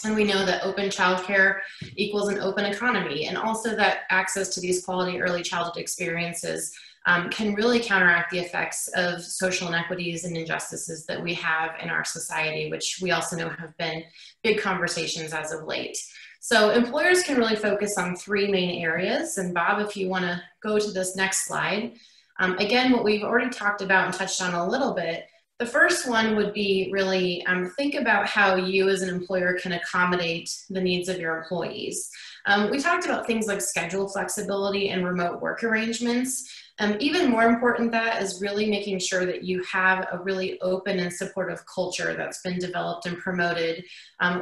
And we know that open childcare equals an open economy, and also that access to these quality early childhood experiences can really counteract the effects of social inequities and injustices that we have in our society, which we also know have been big conversations as of late. So employers can really focus on 3 main areas. And Bob, if you want to go to this next slide. Again, what we've already talked about and touched on a little bit, the first one would be really think about how you as an employer can accommodate the needs of your employees. We talked about things like schedule flexibility and remote work arrangements. Even more important that is really making sure that you have a really open and supportive culture that's been developed and promoted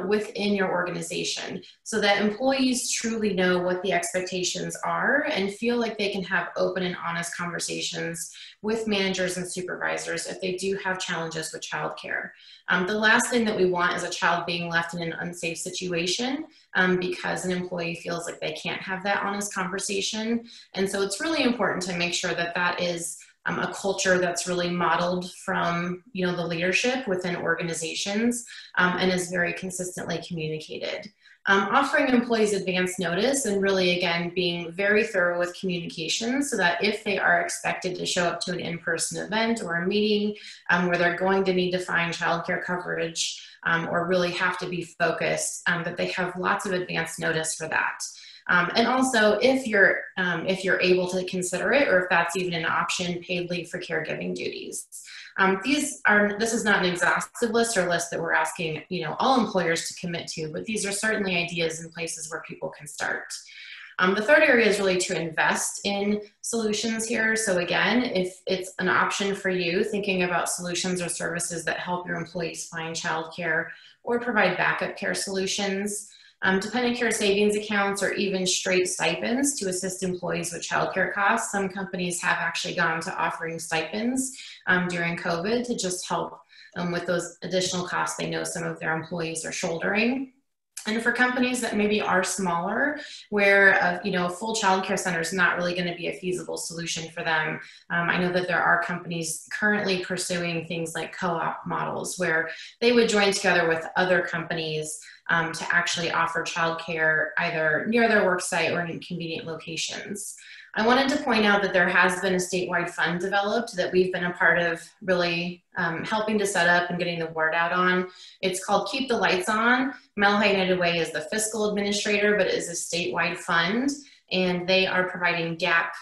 within your organization so that employees truly know what the expectations are and feel like they can have open and honest conversations with managers and supervisors if they do have challenges with childcare. The last thing that we want is a child being left in an unsafe situation because an employee feels like they can't have that honest conversation. And so it's really important to make sure that that is a culture that's really modeled from, you know, the leadership within organizations and is very consistently communicated. Offering employees advance notice and really, again, being very thorough with communication so that if they are expected to show up to an in-person event or a meeting where they're going to need to find childcare coverage or really have to be focused, that they have lots of advance notice for that. And also, if you're able to consider it, or if that's even an option, paid leave for caregiving duties. This is not an exhaustive list or list that we're asking, you know, all employers to commit to, but these are certainly ideas and places where people can start. The third area is really to invest in solutions here. So again, if it's an option for you, thinking about solutions or services that help your employees find childcare or provide backup care solutions, dependent care savings accounts, or even straight stipends to assist employees with childcare costs. Some companies have actually gone to offering stipends during COVID to just help with those additional costs they know some of their employees are shouldering. And for companies that maybe are smaller, where you know, a full childcare center is not really going to be a feasible solution for them. I know that there are companies currently pursuing things like co-op models, where they would join together with other companies to actually offer childcare either near their work site or in convenient locations. I wanted to point out that there has been a statewide fund developed that we've been a part of really helping to set up and getting the word out on. It's called Keep the Lights On. Mile United Way is the fiscal administrator, but it is a statewide fund, and they are providing gap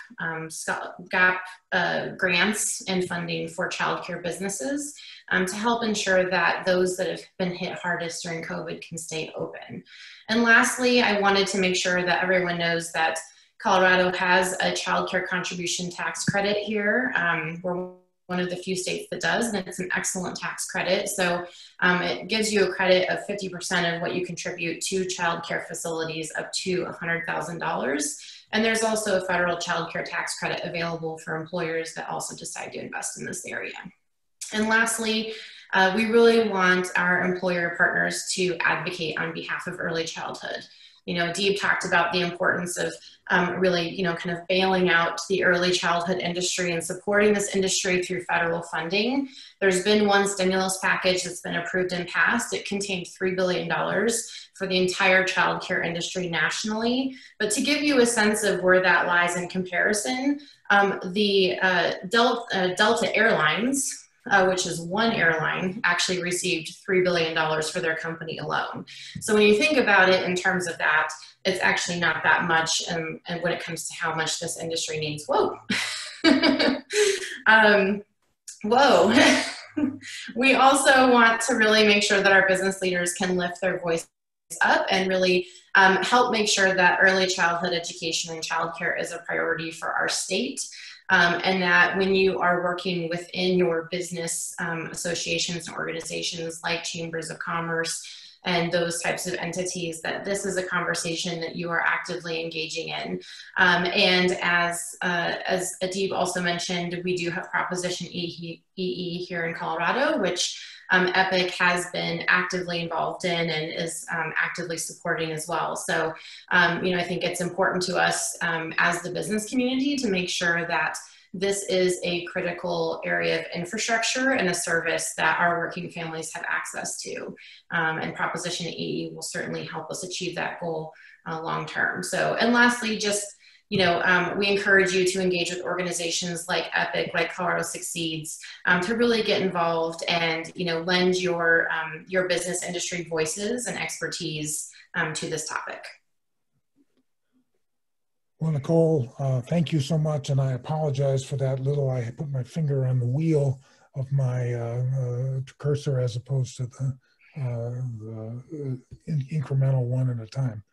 grants and funding for childcare businesses to help ensure that those that have been hit hardest during COVID can stay open. And lastly, I wanted to make sure that everyone knows that Colorado has a child care contribution tax credit here. We're one of the few states that does, and it's an excellent tax credit. So it gives you a credit of 50% of what you contribute to child care facilities up to $100,000. And there's also a federal child care tax credit available for employers that also decide to invest in this area. And lastly, we really want our employer partners to advocate on behalf of early childhood. You know, Deeb talked about the importance of really, you know, kind of bailing out the early childhood industry and supporting this industry through federal funding. There's been one stimulus package that's been approved and passed. It contained $3 billion for the entire child care industry nationally. But to give you a sense of where that lies in comparison, the Delta Airlines, which is one airline, actually received $3 billion for their company alone. So when you think about it in terms of that, it's actually not that much. And when it comes to how much this industry needs, whoa. Whoa. We also want to really make sure that our business leaders can lift their voice up and really help make sure that early childhood education and childcare is a priority for our state. And that when you are working within your business associations and organizations like chambers of commerce and those types of entities, that this is a conversation that you are actively engaging in. And as Deeb also mentioned, we do have Proposition EE here in Colorado, which EPIC has been actively involved in and is actively supporting as well. So, you know, I think it's important to us as the business community to make sure that this is a critical area of infrastructure and a service that our working families have access to. And Proposition EE will certainly help us achieve that goal long term. So, and lastly, just, you know, we encourage you to engage with organizations like EPIC, like Colorado Succeeds, to really get involved and, you know, lend your business industry voices and expertise to this topic. Well, Nicole, thank you so much, and I apologize for that little. I put my finger on the wheel of my cursor as opposed to the incremental one at a time.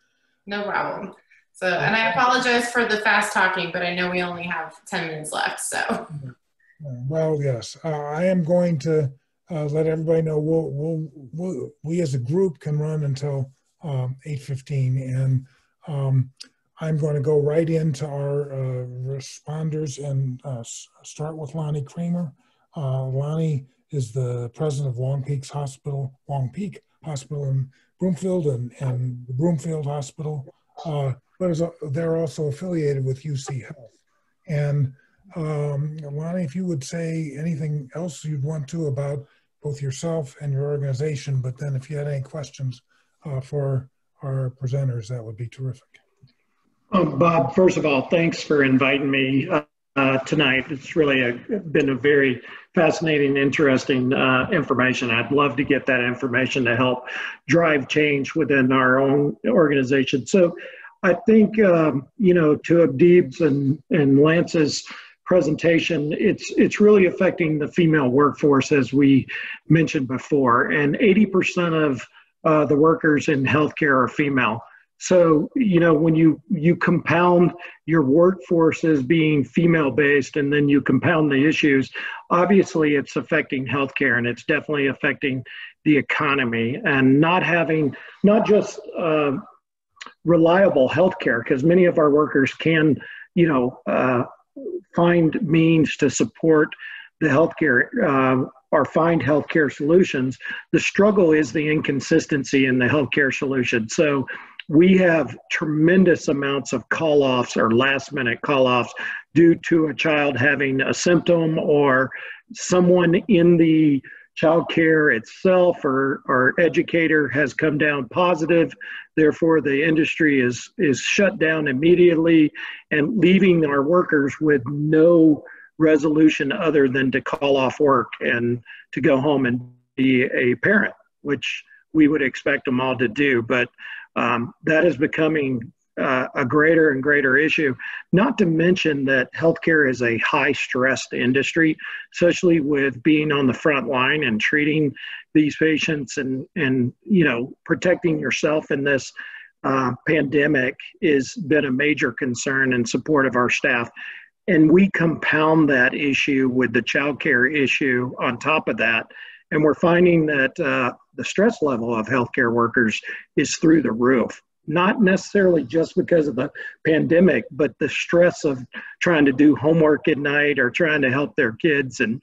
No problem. So, and I apologize for the fast talking, but I know we only have 10 minutes left, so. Well, yes, I am going to let everybody know we as a group can run until 8:15, and I'm going to go right into our responders and start with Lonnie Kramer. Lonnie is the president of Long Peak Hospital in Broomfield and the Broomfield Hospital, but they're also affiliated with UC Health. And Lonnie, if you would say anything else you'd want to about both yourself and your organization, but then if you had any questions for our presenters, that would be terrific. Bob, first of all, thanks for inviting me tonight. It's really been a very fascinating, interesting information. I'd love to get that information to help drive change within our own organization. So I think, you know, to Deeb's and Lance's presentation, it's really affecting the female workforce, as we mentioned before, and 80% of the workers in healthcare are female. So, you know, when you compound your workforce as being female-based and then you compound the issues, obviously it's affecting healthcare, and it's definitely affecting the economy, and not just reliable healthcare, because many of our workers can, you know, find means to support the healthcare or find healthcare solutions. The struggle is the inconsistency in the healthcare solution. So we have tremendous amounts of call-offs or last-minute call-offs due to a child having a symptom or someone in the child care itself or educator has come down positive. Therefore, the industry is shut down immediately and leaving our workers with no resolution other than to call off work and to go home and be a parent, which we would expect them all to do. But that is becoming a greater and greater issue, not to mention that healthcare is a high-stressed industry, especially with being on the front line and treating these patients and you know, protecting yourself in this pandemic has been a major concern in support of our staff. And we compound that issue with the childcare issue on top of that. And we're finding that the stress level of healthcare workers is through the roof. Not necessarily just because of the pandemic, but the stress of trying to do homework at night or trying to help their kids. And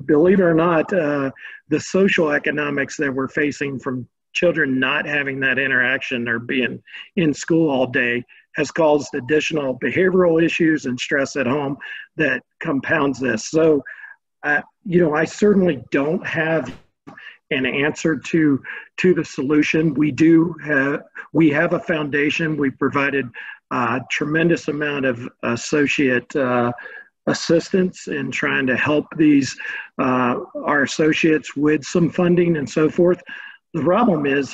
believe it or not, the social economics that we're facing from children not having that interaction or being in school all day has caused additional behavioral issues and stress at home that compounds this. So, you know, I certainly don't have an answer to the solution. We have a foundation. We provided a tremendous amount of associate assistance in trying to help these our associates with some funding and so forth. The problem is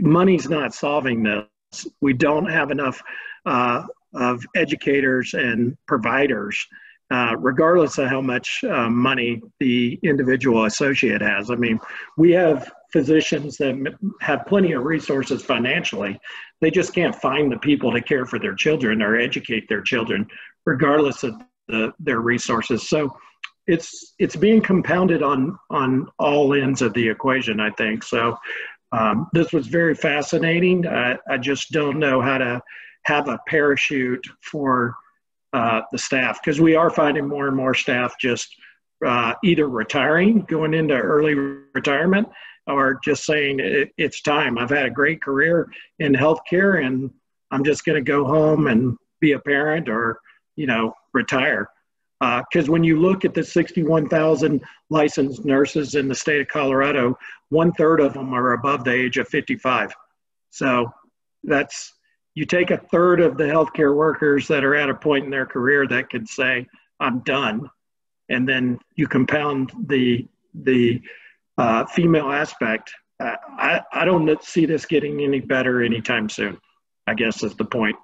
money's not solving this. We don't have enough of educators and providers, regardless of how much money the individual associate has. I mean, we have physicians that have plenty of resources financially. They just can't find the people to care for their children or educate their children, regardless of their resources. So it's being compounded on all ends of the equation, I think. So this was very fascinating. I just don't know how to have a parachute for the staff, because we are finding more and more staff just either retiring, going into early retirement, or just saying it's time. I've had a great career in healthcare and I'm just going to go home and be a parent or, you know, retire. Because when you look at the 61,000 licensed nurses in the state of Colorado, 1/3 of them are above the age of 55. So that's, you take 1/3 of the healthcare workers that are at a point in their career that could say, I'm done. And then you compound the female aspect. I don't see this getting any better anytime soon, I guess is the point.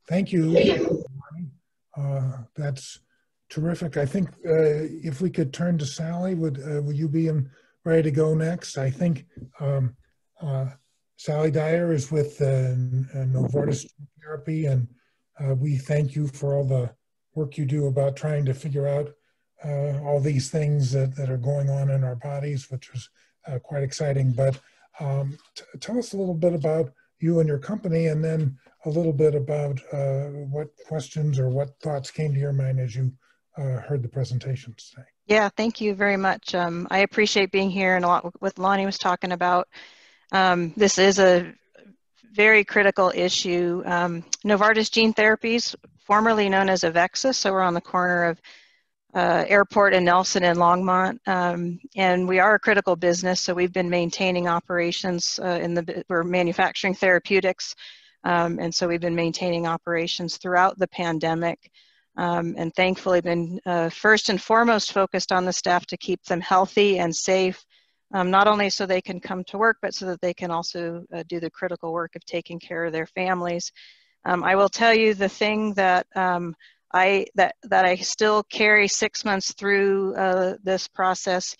Thank you. That's terrific. I think if we could turn to Sally, would you be ready to go next? I think Sally Dyer is with Novartis Therapy, and we thank you for all the work you do about trying to figure out all these things that are going on in our bodies, which was quite exciting. But tell us a little bit about you and your company, and then a little bit about what questions or what thoughts came to your mind as you heard the presentations today. Yeah, thank you very much. I appreciate being here, and a lot what Lonnie was talking about. This is a very critical issue. Novartis Gene Therapies, formerly known as Avexis, so we're on the corner of Airport and Nelson and Longmont, and we are a critical business, so we've been maintaining operations we're manufacturing therapeutics, and so we've been maintaining operations throughout the pandemic, and thankfully been first and foremost focused on the staff to keep them healthy and safe, not only so they can come to work, but so that they can also do the critical work of taking care of their families. I will tell you the thing that I still carry 6 months through this process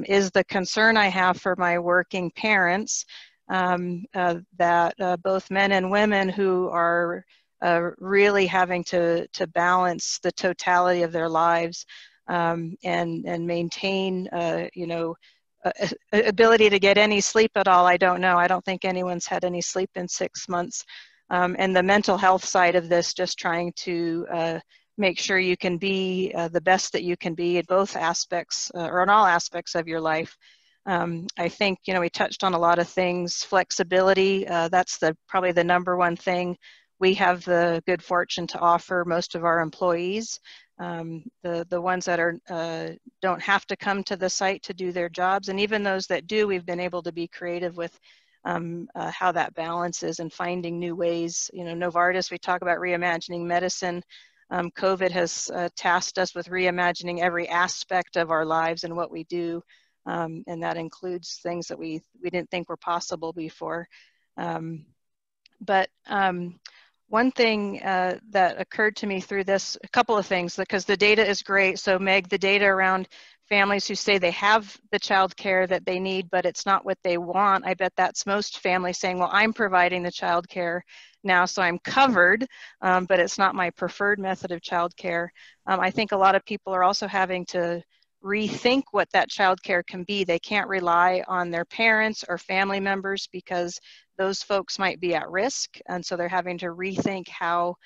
is the concern I have for my working parents, that both men and women who are really having to balance the totality of their lives and maintain, you know, ability to get any sleep at all. I don't know. I don't think anyone's had any sleep in 6 months. And the mental health side of this, just trying to make sure you can be the best that you can be in both aspects or in all aspects of your life. I think, we touched on a lot of things. Flexibility, that's probably the number one thing we have the good fortune to offer most of our employees. The ones that don't have to come to the site to do their jobs, and even those that do, we've been able to be creative with how that balance is and finding new ways. Novartis, we talk about reimagining medicine. COVID has tasked us with reimagining every aspect of our lives and what we do. And that includes things that we didn't think were possible before. But one thing that occurred to me through this, a couple of things, because the data is great. So Meg, the data around families who say they have the child care that they need, but it's not what they want. I bet that's most families saying, well, I'm providing the child care now, so I'm covered, but it's not my preferred method of child care. I think a lot of people are also having to rethink what that child care can be. They can't rely on their parents or family members because those folks might be at risk. And so they're having to rethink how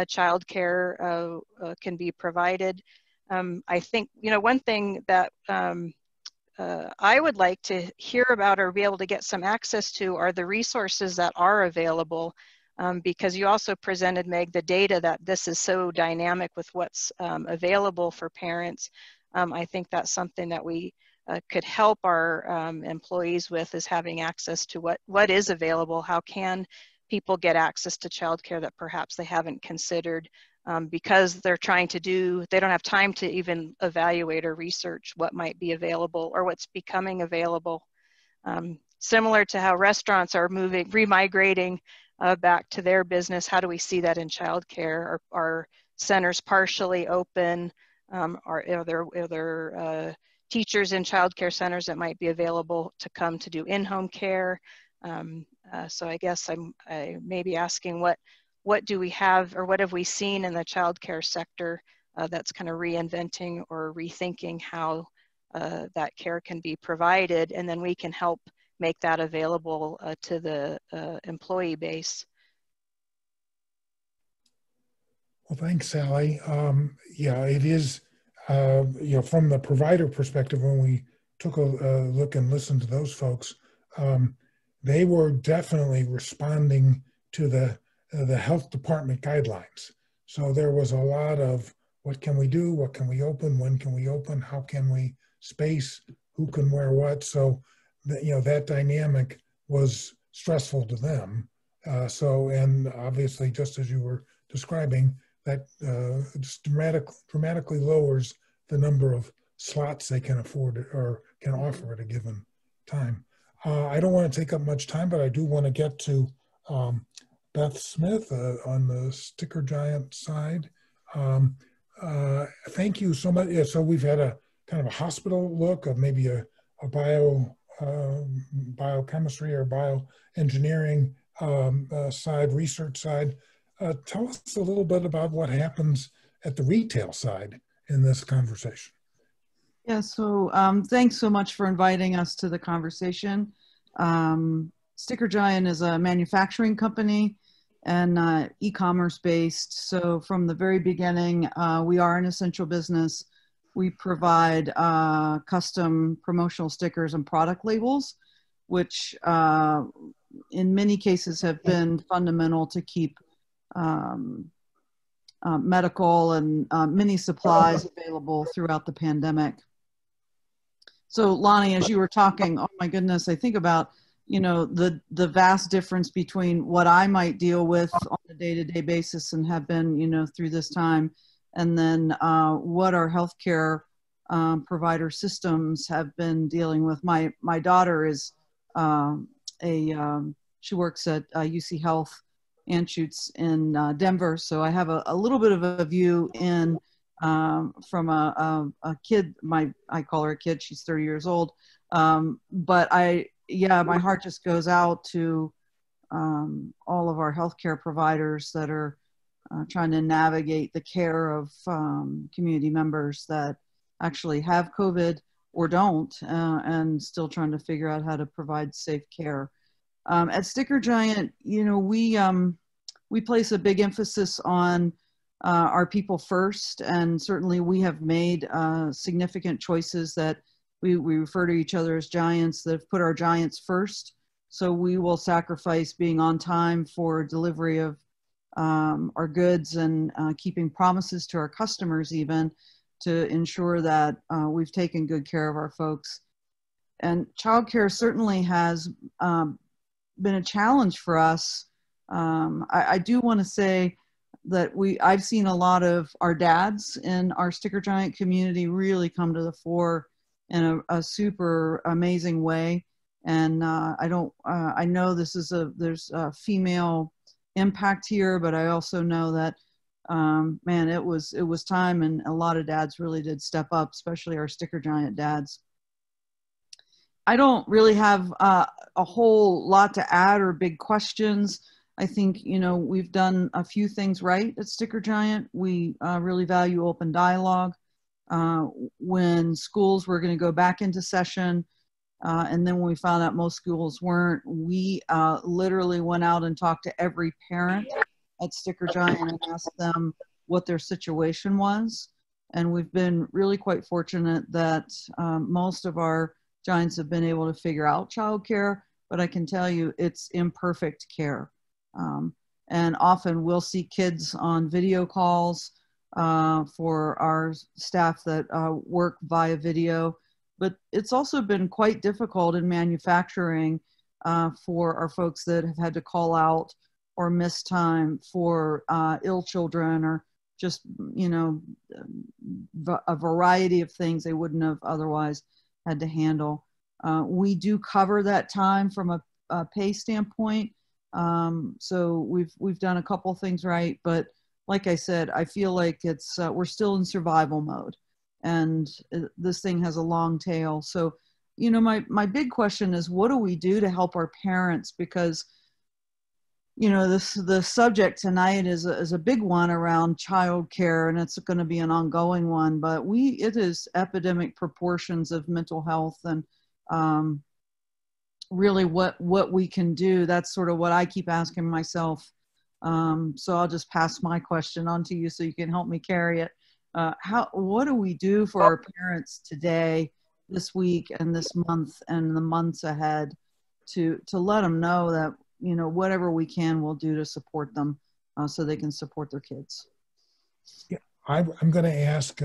child care can be provided. I think, one thing that I would like to hear about or be able to get some access to are the resources that are available. Because you also presented, Meg, the data that this is so dynamic with what's available for parents. I think that's something that we could help our employees with, is having access to what is available. How can people get access to childcare that perhaps they haven't considered because they're they don't have time to even evaluate or research what might be available or what's becoming available. Similar to how restaurants are remigrating back to their business, how do we see that in childcare? Are centers partially open? Are there teachers in childcare centers that might be available to come to do in-home care? So I guess I may be asking what do we have, or what have we seen in the childcare sector that's kind of reinventing or rethinking how that care can be provided, and then we can help make that available to the employee base. Well, thanks, Sally. Yeah, it is, from the provider perspective, when we took a look and listened to those folks, they were definitely responding to the health department guidelines. So there was a lot of, what can we do? What can we open? When can we open? How can we space? Who can wear what? So, that dynamic was stressful to them. And obviously, just as you were describing, that just dramatically lowers the number of slots they can afford or can offer at a given time. I don't want to take up much time, but I do want to get to Beth Smith on the Sticker Giant side. Thank you so much. Yeah, so we've had a kind of a hospital look of maybe a biochemistry or bioengineering side, research side. Tell us a little bit about what happens at the retail side in this conversation. Yeah, so thanks so much for inviting us to the conversation. Sticker Giant is a manufacturing company and e-commerce based. So from the very beginning, we are an essential business. We provide custom promotional stickers and product labels, which in many cases have been fundamental to keep medical and many supplies available throughout the pandemic. So Lonnie, as you were talking, oh my goodness, I think about, the vast difference between what I might deal with on a day-to-day basis and have been, through this time, and then what our healthcare provider systems have been dealing with. My daughter is she works at UC Health Anschutz in Denver, so I have a little bit of a view in from a kid. I call her a kid. She's 30 years old, but my heart just goes out to all of our healthcare providers that are trying to navigate the care of community members that actually have COVID or don't, and still trying to figure out how to provide safe care. At Sticker Giant, we place a big emphasis on our people first, and certainly we have made significant choices that we refer to each other as giants that have put our giants first. So we will sacrifice being on time for delivery of our goods and keeping promises to our customers even to ensure that we've taken good care of our folks. And childcare certainly has been a challenge for us. I do want to say that I've seen a lot of our dads in our Sticker Giant community really come to the fore in a super amazing way. And I know there's a female impact here, but I also know that, man, it was time, and a lot of dads really did step up, especially our Sticker Giant dads. I don't really have a whole lot to add or big questions. I think, we've done a few things right at Sticker Giant. We really value open dialogue. When schools were going to go back into session, and then when we found out most schools weren't, we literally went out and talked to every parent at Sticker Giant and asked them what their situation was. And we've been really quite fortunate that most of our Giants have been able to figure out childcare, but I can tell you it's imperfect care. And often we'll see kids on video calls for our staff that work via video, but it's also been quite difficult in manufacturing for our folks that have had to call out or miss time for ill children or just, a variety of things they wouldn't have otherwise had to handle. We do cover that time from a pay standpoint. So we've done a couple things right, but like I said, I feel like we're still in survival mode, and this thing has a long tail. So, my big question is, what do we do to help our parents? Because, the subject tonight is a big one around childcare, and it's going to be an ongoing one, but it is epidemic proportions of mental health and, really what we can do. That's sort of what I keep asking myself. So I'll just pass my question on to you so you can help me carry it. What do we do for our parents today, this week and this month and the months ahead to let them know that, whatever we can, we'll do to support them so they can support their kids? Yeah, I'm going to ask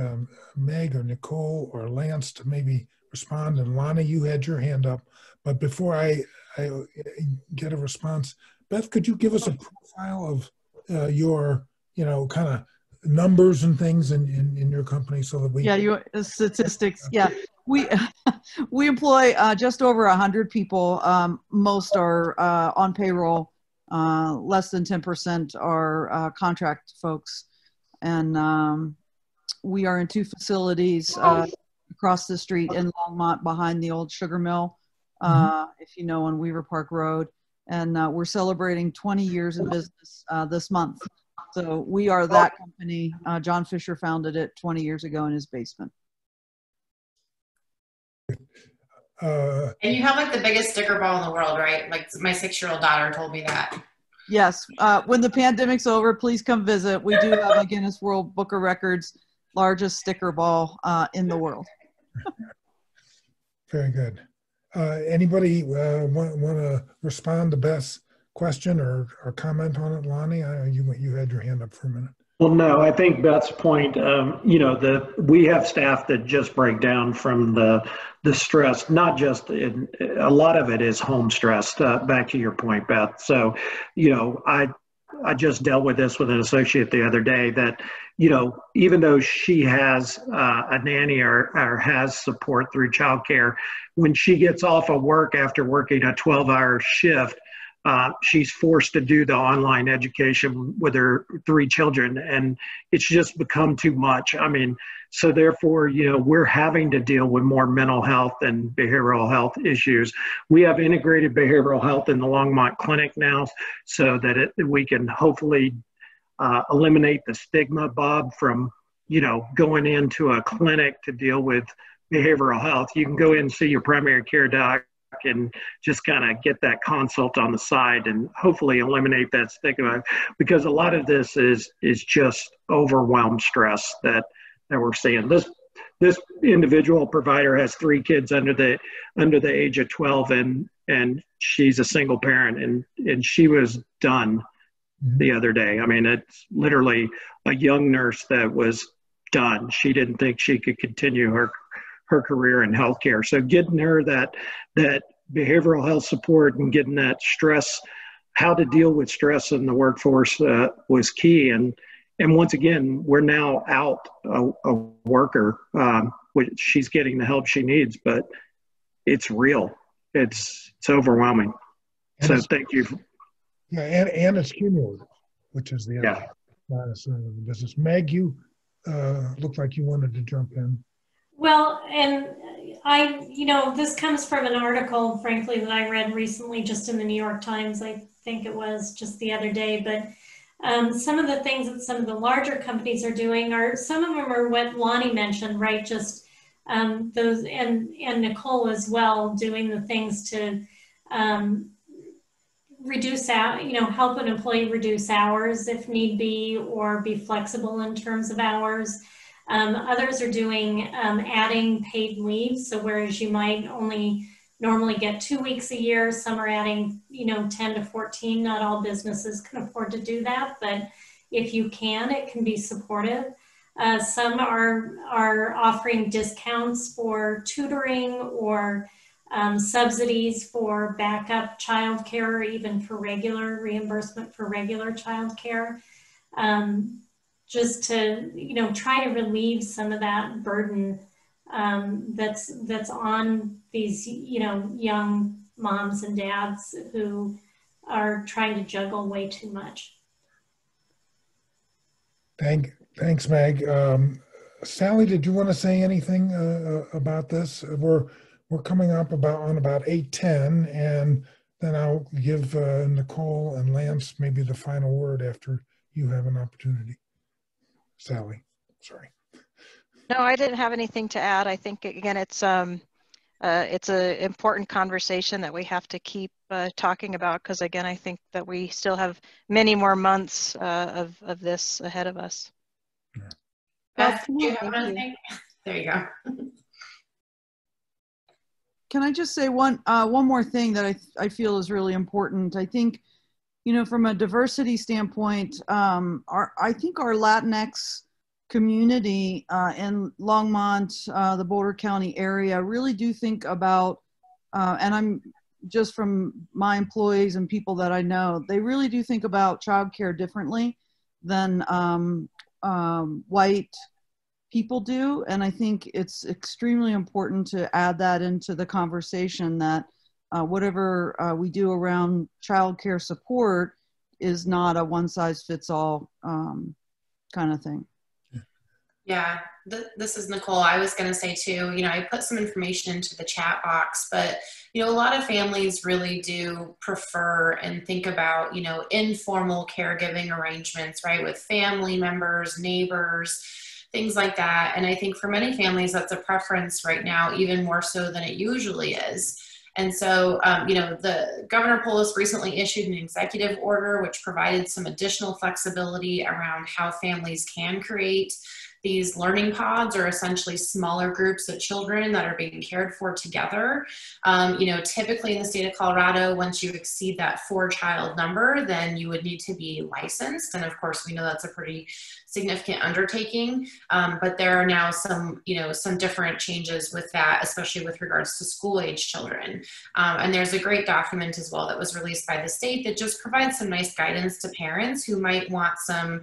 Meg or Nicole or Lance to maybe respond. And Lonnie, you had your hand up. But before I get a response, Beth, could you give us a profile of your, kind of numbers and things in your company so that we... Yeah, your statistics. Yeah, we employ just over 100 people. Most are on payroll. Less than 10% are contract folks. And we are in 2 facilities across the street in Longmont behind the old sugar mill, if you know, on Weaver Park Road. And we're celebrating 20 years in business this month. So we are that company. John Fisher founded it 20 years ago in his basement. And you have like the biggest sticker ball in the world, right? Like my 6-year-old daughter told me that. Yes. When the pandemic's over, please come visit. We do have a Guinness World Book of Records largest sticker ball in the world. Very good. Anybody want to respond to Beth's question or comment on it, Lonnie? You had your hand up for a minute. Well, no, I think Beth's point, we have staff that just break down from the stress, not just a lot of it is home stress, back to your point, Beth. So, I just dealt with this with an associate the other day that, even though she has a nanny or has support through childcare, when she gets off of work after working a 12-hour shift, she's forced to do the online education with her 3 children, and it's just become too much. I mean, so therefore, we're having to deal with more mental health and behavioral health issues. We have integrated behavioral health in the Longmont Clinic now so that we can hopefully eliminate the stigma, Bob, from, going into a clinic to deal with behavioral health. You can go in and see your primary care doc and just kind of get that consult on the side and hopefully eliminate that stigma, because a lot of this is just overwhelmed stress that we're seeing. This individual provider has 3 kids under the age of 12, and she's a single parent, and she was done the other day. I mean, it's literally a young nurse that was done. She didn't think she could continue her career in healthcare. So getting her that behavioral health support and getting that stress, how to deal with stress in the workforce was key. And once again, we're now out a worker, which she's getting the help she needs, but it's real. It's overwhelming. So thank you. Yeah, and it's cumulative, which is the other side of the business. Meg, you looked like you wanted to jump in. Well, and this comes from an article, frankly, that I read recently just in the New York Times. I think it was just the other day, but some of the things that some of the larger companies are doing some of them are what Lonnie mentioned, right? Just those, and Nicole as well, doing the things to reduce out, help an employee reduce hours if need be, or be flexible in terms of hours. Others are doing adding paid leave. So whereas you might only normally get 2 weeks a year, some are adding, 10 to 14. Not all businesses can afford to do that, but if you can, it can be supportive. Some are offering discounts for tutoring or subsidies for backup childcare, or even for regular reimbursement for regular childcare, just to try to relieve some of that burden that's on these young moms and dads who are trying to juggle way too much. Thanks, Meg. Sally, did you want to say anything about this? We're coming up on about 8:10, and then I'll give Nicole and Lance maybe the final word after you have an opportunity. Sally, sorry. No, I didn't have anything to add. I think, again, it's an important conversation that we have to keep talking about, because, again, I think that we still have many more months of this ahead of us. Beth, do you have anything? There you go. Can I just say one more thing that I feel is really important? I think, from a diversity standpoint, I think our Latinx community in Longmont, the Boulder County area, really do think about, and I'm just from my employees and people that I know, they really do think about childcare differently than white people do. And I think it's extremely important to add that into the conversation, that whatever we do around childcare support is not a one-size-fits-all kind of thing. Yeah, this is Nicole. I was going to say too, I put some information into the chat box, but, a lot of families really do prefer and think about, informal caregiving arrangements, right, with family members, neighbors, things like that. And I think for many families, that's a preference right now, even more so than it usually is. And so, the Governor Polis recently issued an executive order which provided some additional flexibility around how families can create these learning pods, or essentially smaller groups of children that are being cared for together. Typically in the state of Colorado, once you exceed that 4-child number, then you would need to be licensed. And of course, we know that's a pretty significant undertaking. But there are now some different changes with that, especially with regards to school-age children. And there's a great document as well that was released by the state that just provides some nice guidance to parents who might want some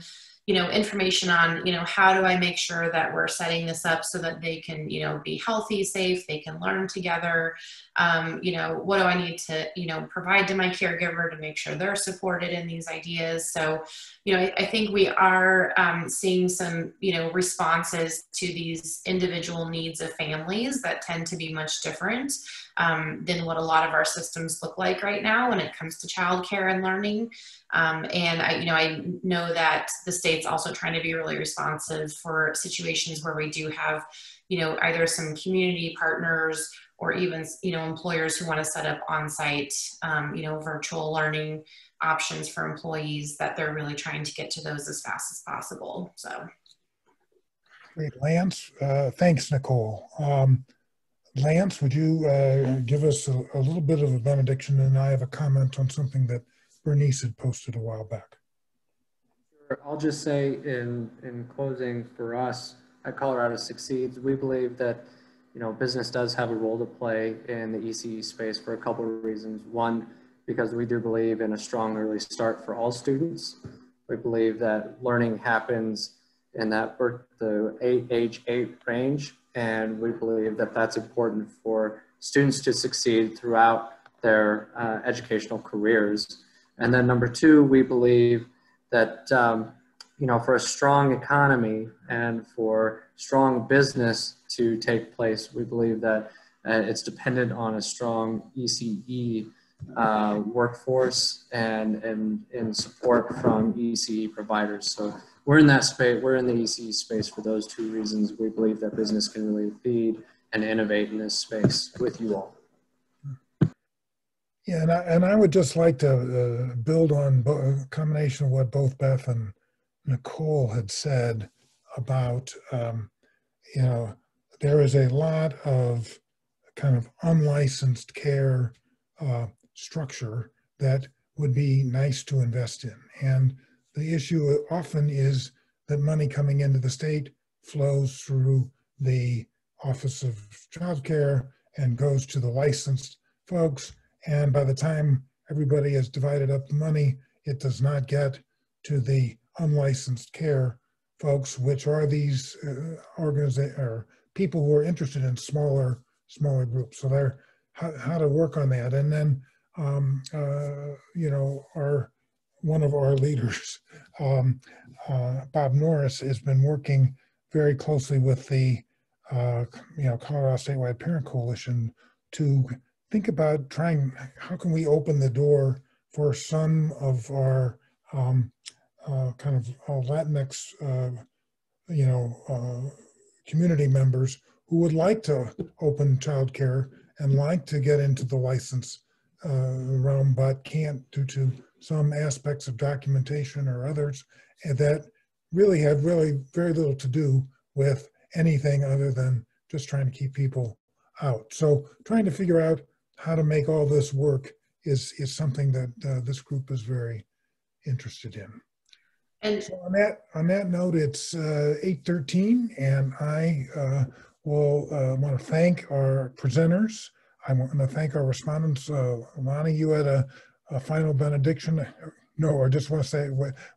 information on, how do I make sure that we're setting this up so that they can, be healthy, safe, they can learn together. What do I need to, provide to my caregiver to make sure they're supported in these ideas? So, I think we are seeing some, responses to these individual needs of families that tend to be much different than what a lot of our systems look like right now when it comes to childcare and learning. And I know that the state state's also trying to be really responsive for situations where we do have, you know, either some community partners or even, you know, employers who want to set up on-site, you know, virtual learning options for employees, that they're really trying to get to those as fast as possible. So. Great, Lance. Thanks, Nicole. Lance, would you give us a little bit of a benediction, and I have a comment on something that Bernice had posted a while back. Sure. I'll just say in closing, for us at Colorado Succeeds, we believe that, you know, business does have a role to play in the ECE space for a couple of reasons. One, because we do believe in a strong early start for all students. We believe that learning happens in that age 8 range, and we believe that that's important for students to succeed throughout their educational careers. And then number 2, we believe that you know, for a strong economy and for strong business to take place, we believe that it's dependent on a strong ECE workforce and support from ECE providers. So we're in that space, we're in the ECE space for those 2 reasons. We believe that business can really feed and innovate in this space with you all. Yeah, and I would just like to build on a combination of what both Beth and Nicole had said about, you know, there is a lot of kind of unlicensed care structure that would be nice to invest in. And the issue often is that money coming into the state flows through the Office of Childcare and goes to the licensed folks. And by the time everybody has divided up the money, it does not get to the unlicensed care folks, which are these organizations or people who are interested in smaller groups. So they're how to work on that. And then, you know, one of our leaders, Bob Norris, has been working very closely with the you know, Colorado Statewide Parent Coalition to think about how can we open the door for some of our kind of Latinx, you know, community members who would like to open childcare and like to get into the license realm, but can't due to some aspects of documentation or others, and that really have very little to do with anything other than just trying to keep people out. So trying to figure out how to make all this work is something that this group is very interested in. And so on that note, it's 8:13, and I will want to thank our presenters. I want to thank our respondents. Lonnie, you had a final benediction? No, I just want to say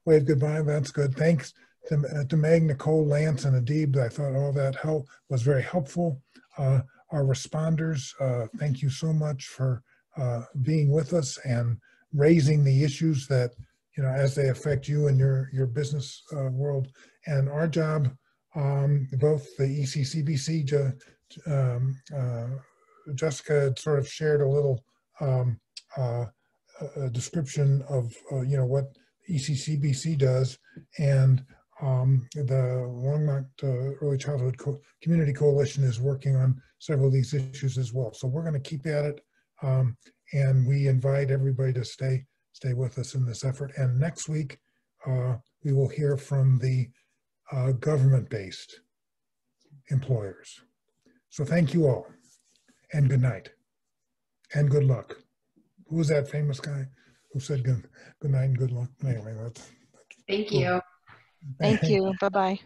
wave goodbye. That's good. Thanks to Meg, Nicole, Lance, and Adib. I thought all that help was very helpful. Our responders, thank you so much for being with us and raising the issues that, you know, as they affect you and your business world. And our job, both the ECCBC, Jessica had sort of shared a little a description of you know, what ECCBC does, and the Longmont Early Childhood Community Coalition is working on several of these issues as well. So we're going to keep at it, and we invite everybody to stay with us in this effort. And next week, we will hear from the government-based employers. So thank you all, and good night, and good luck. Who was that famous guy who said good night and good luck? Anyway, that's Thank cool. you. Thank you. Bye-bye.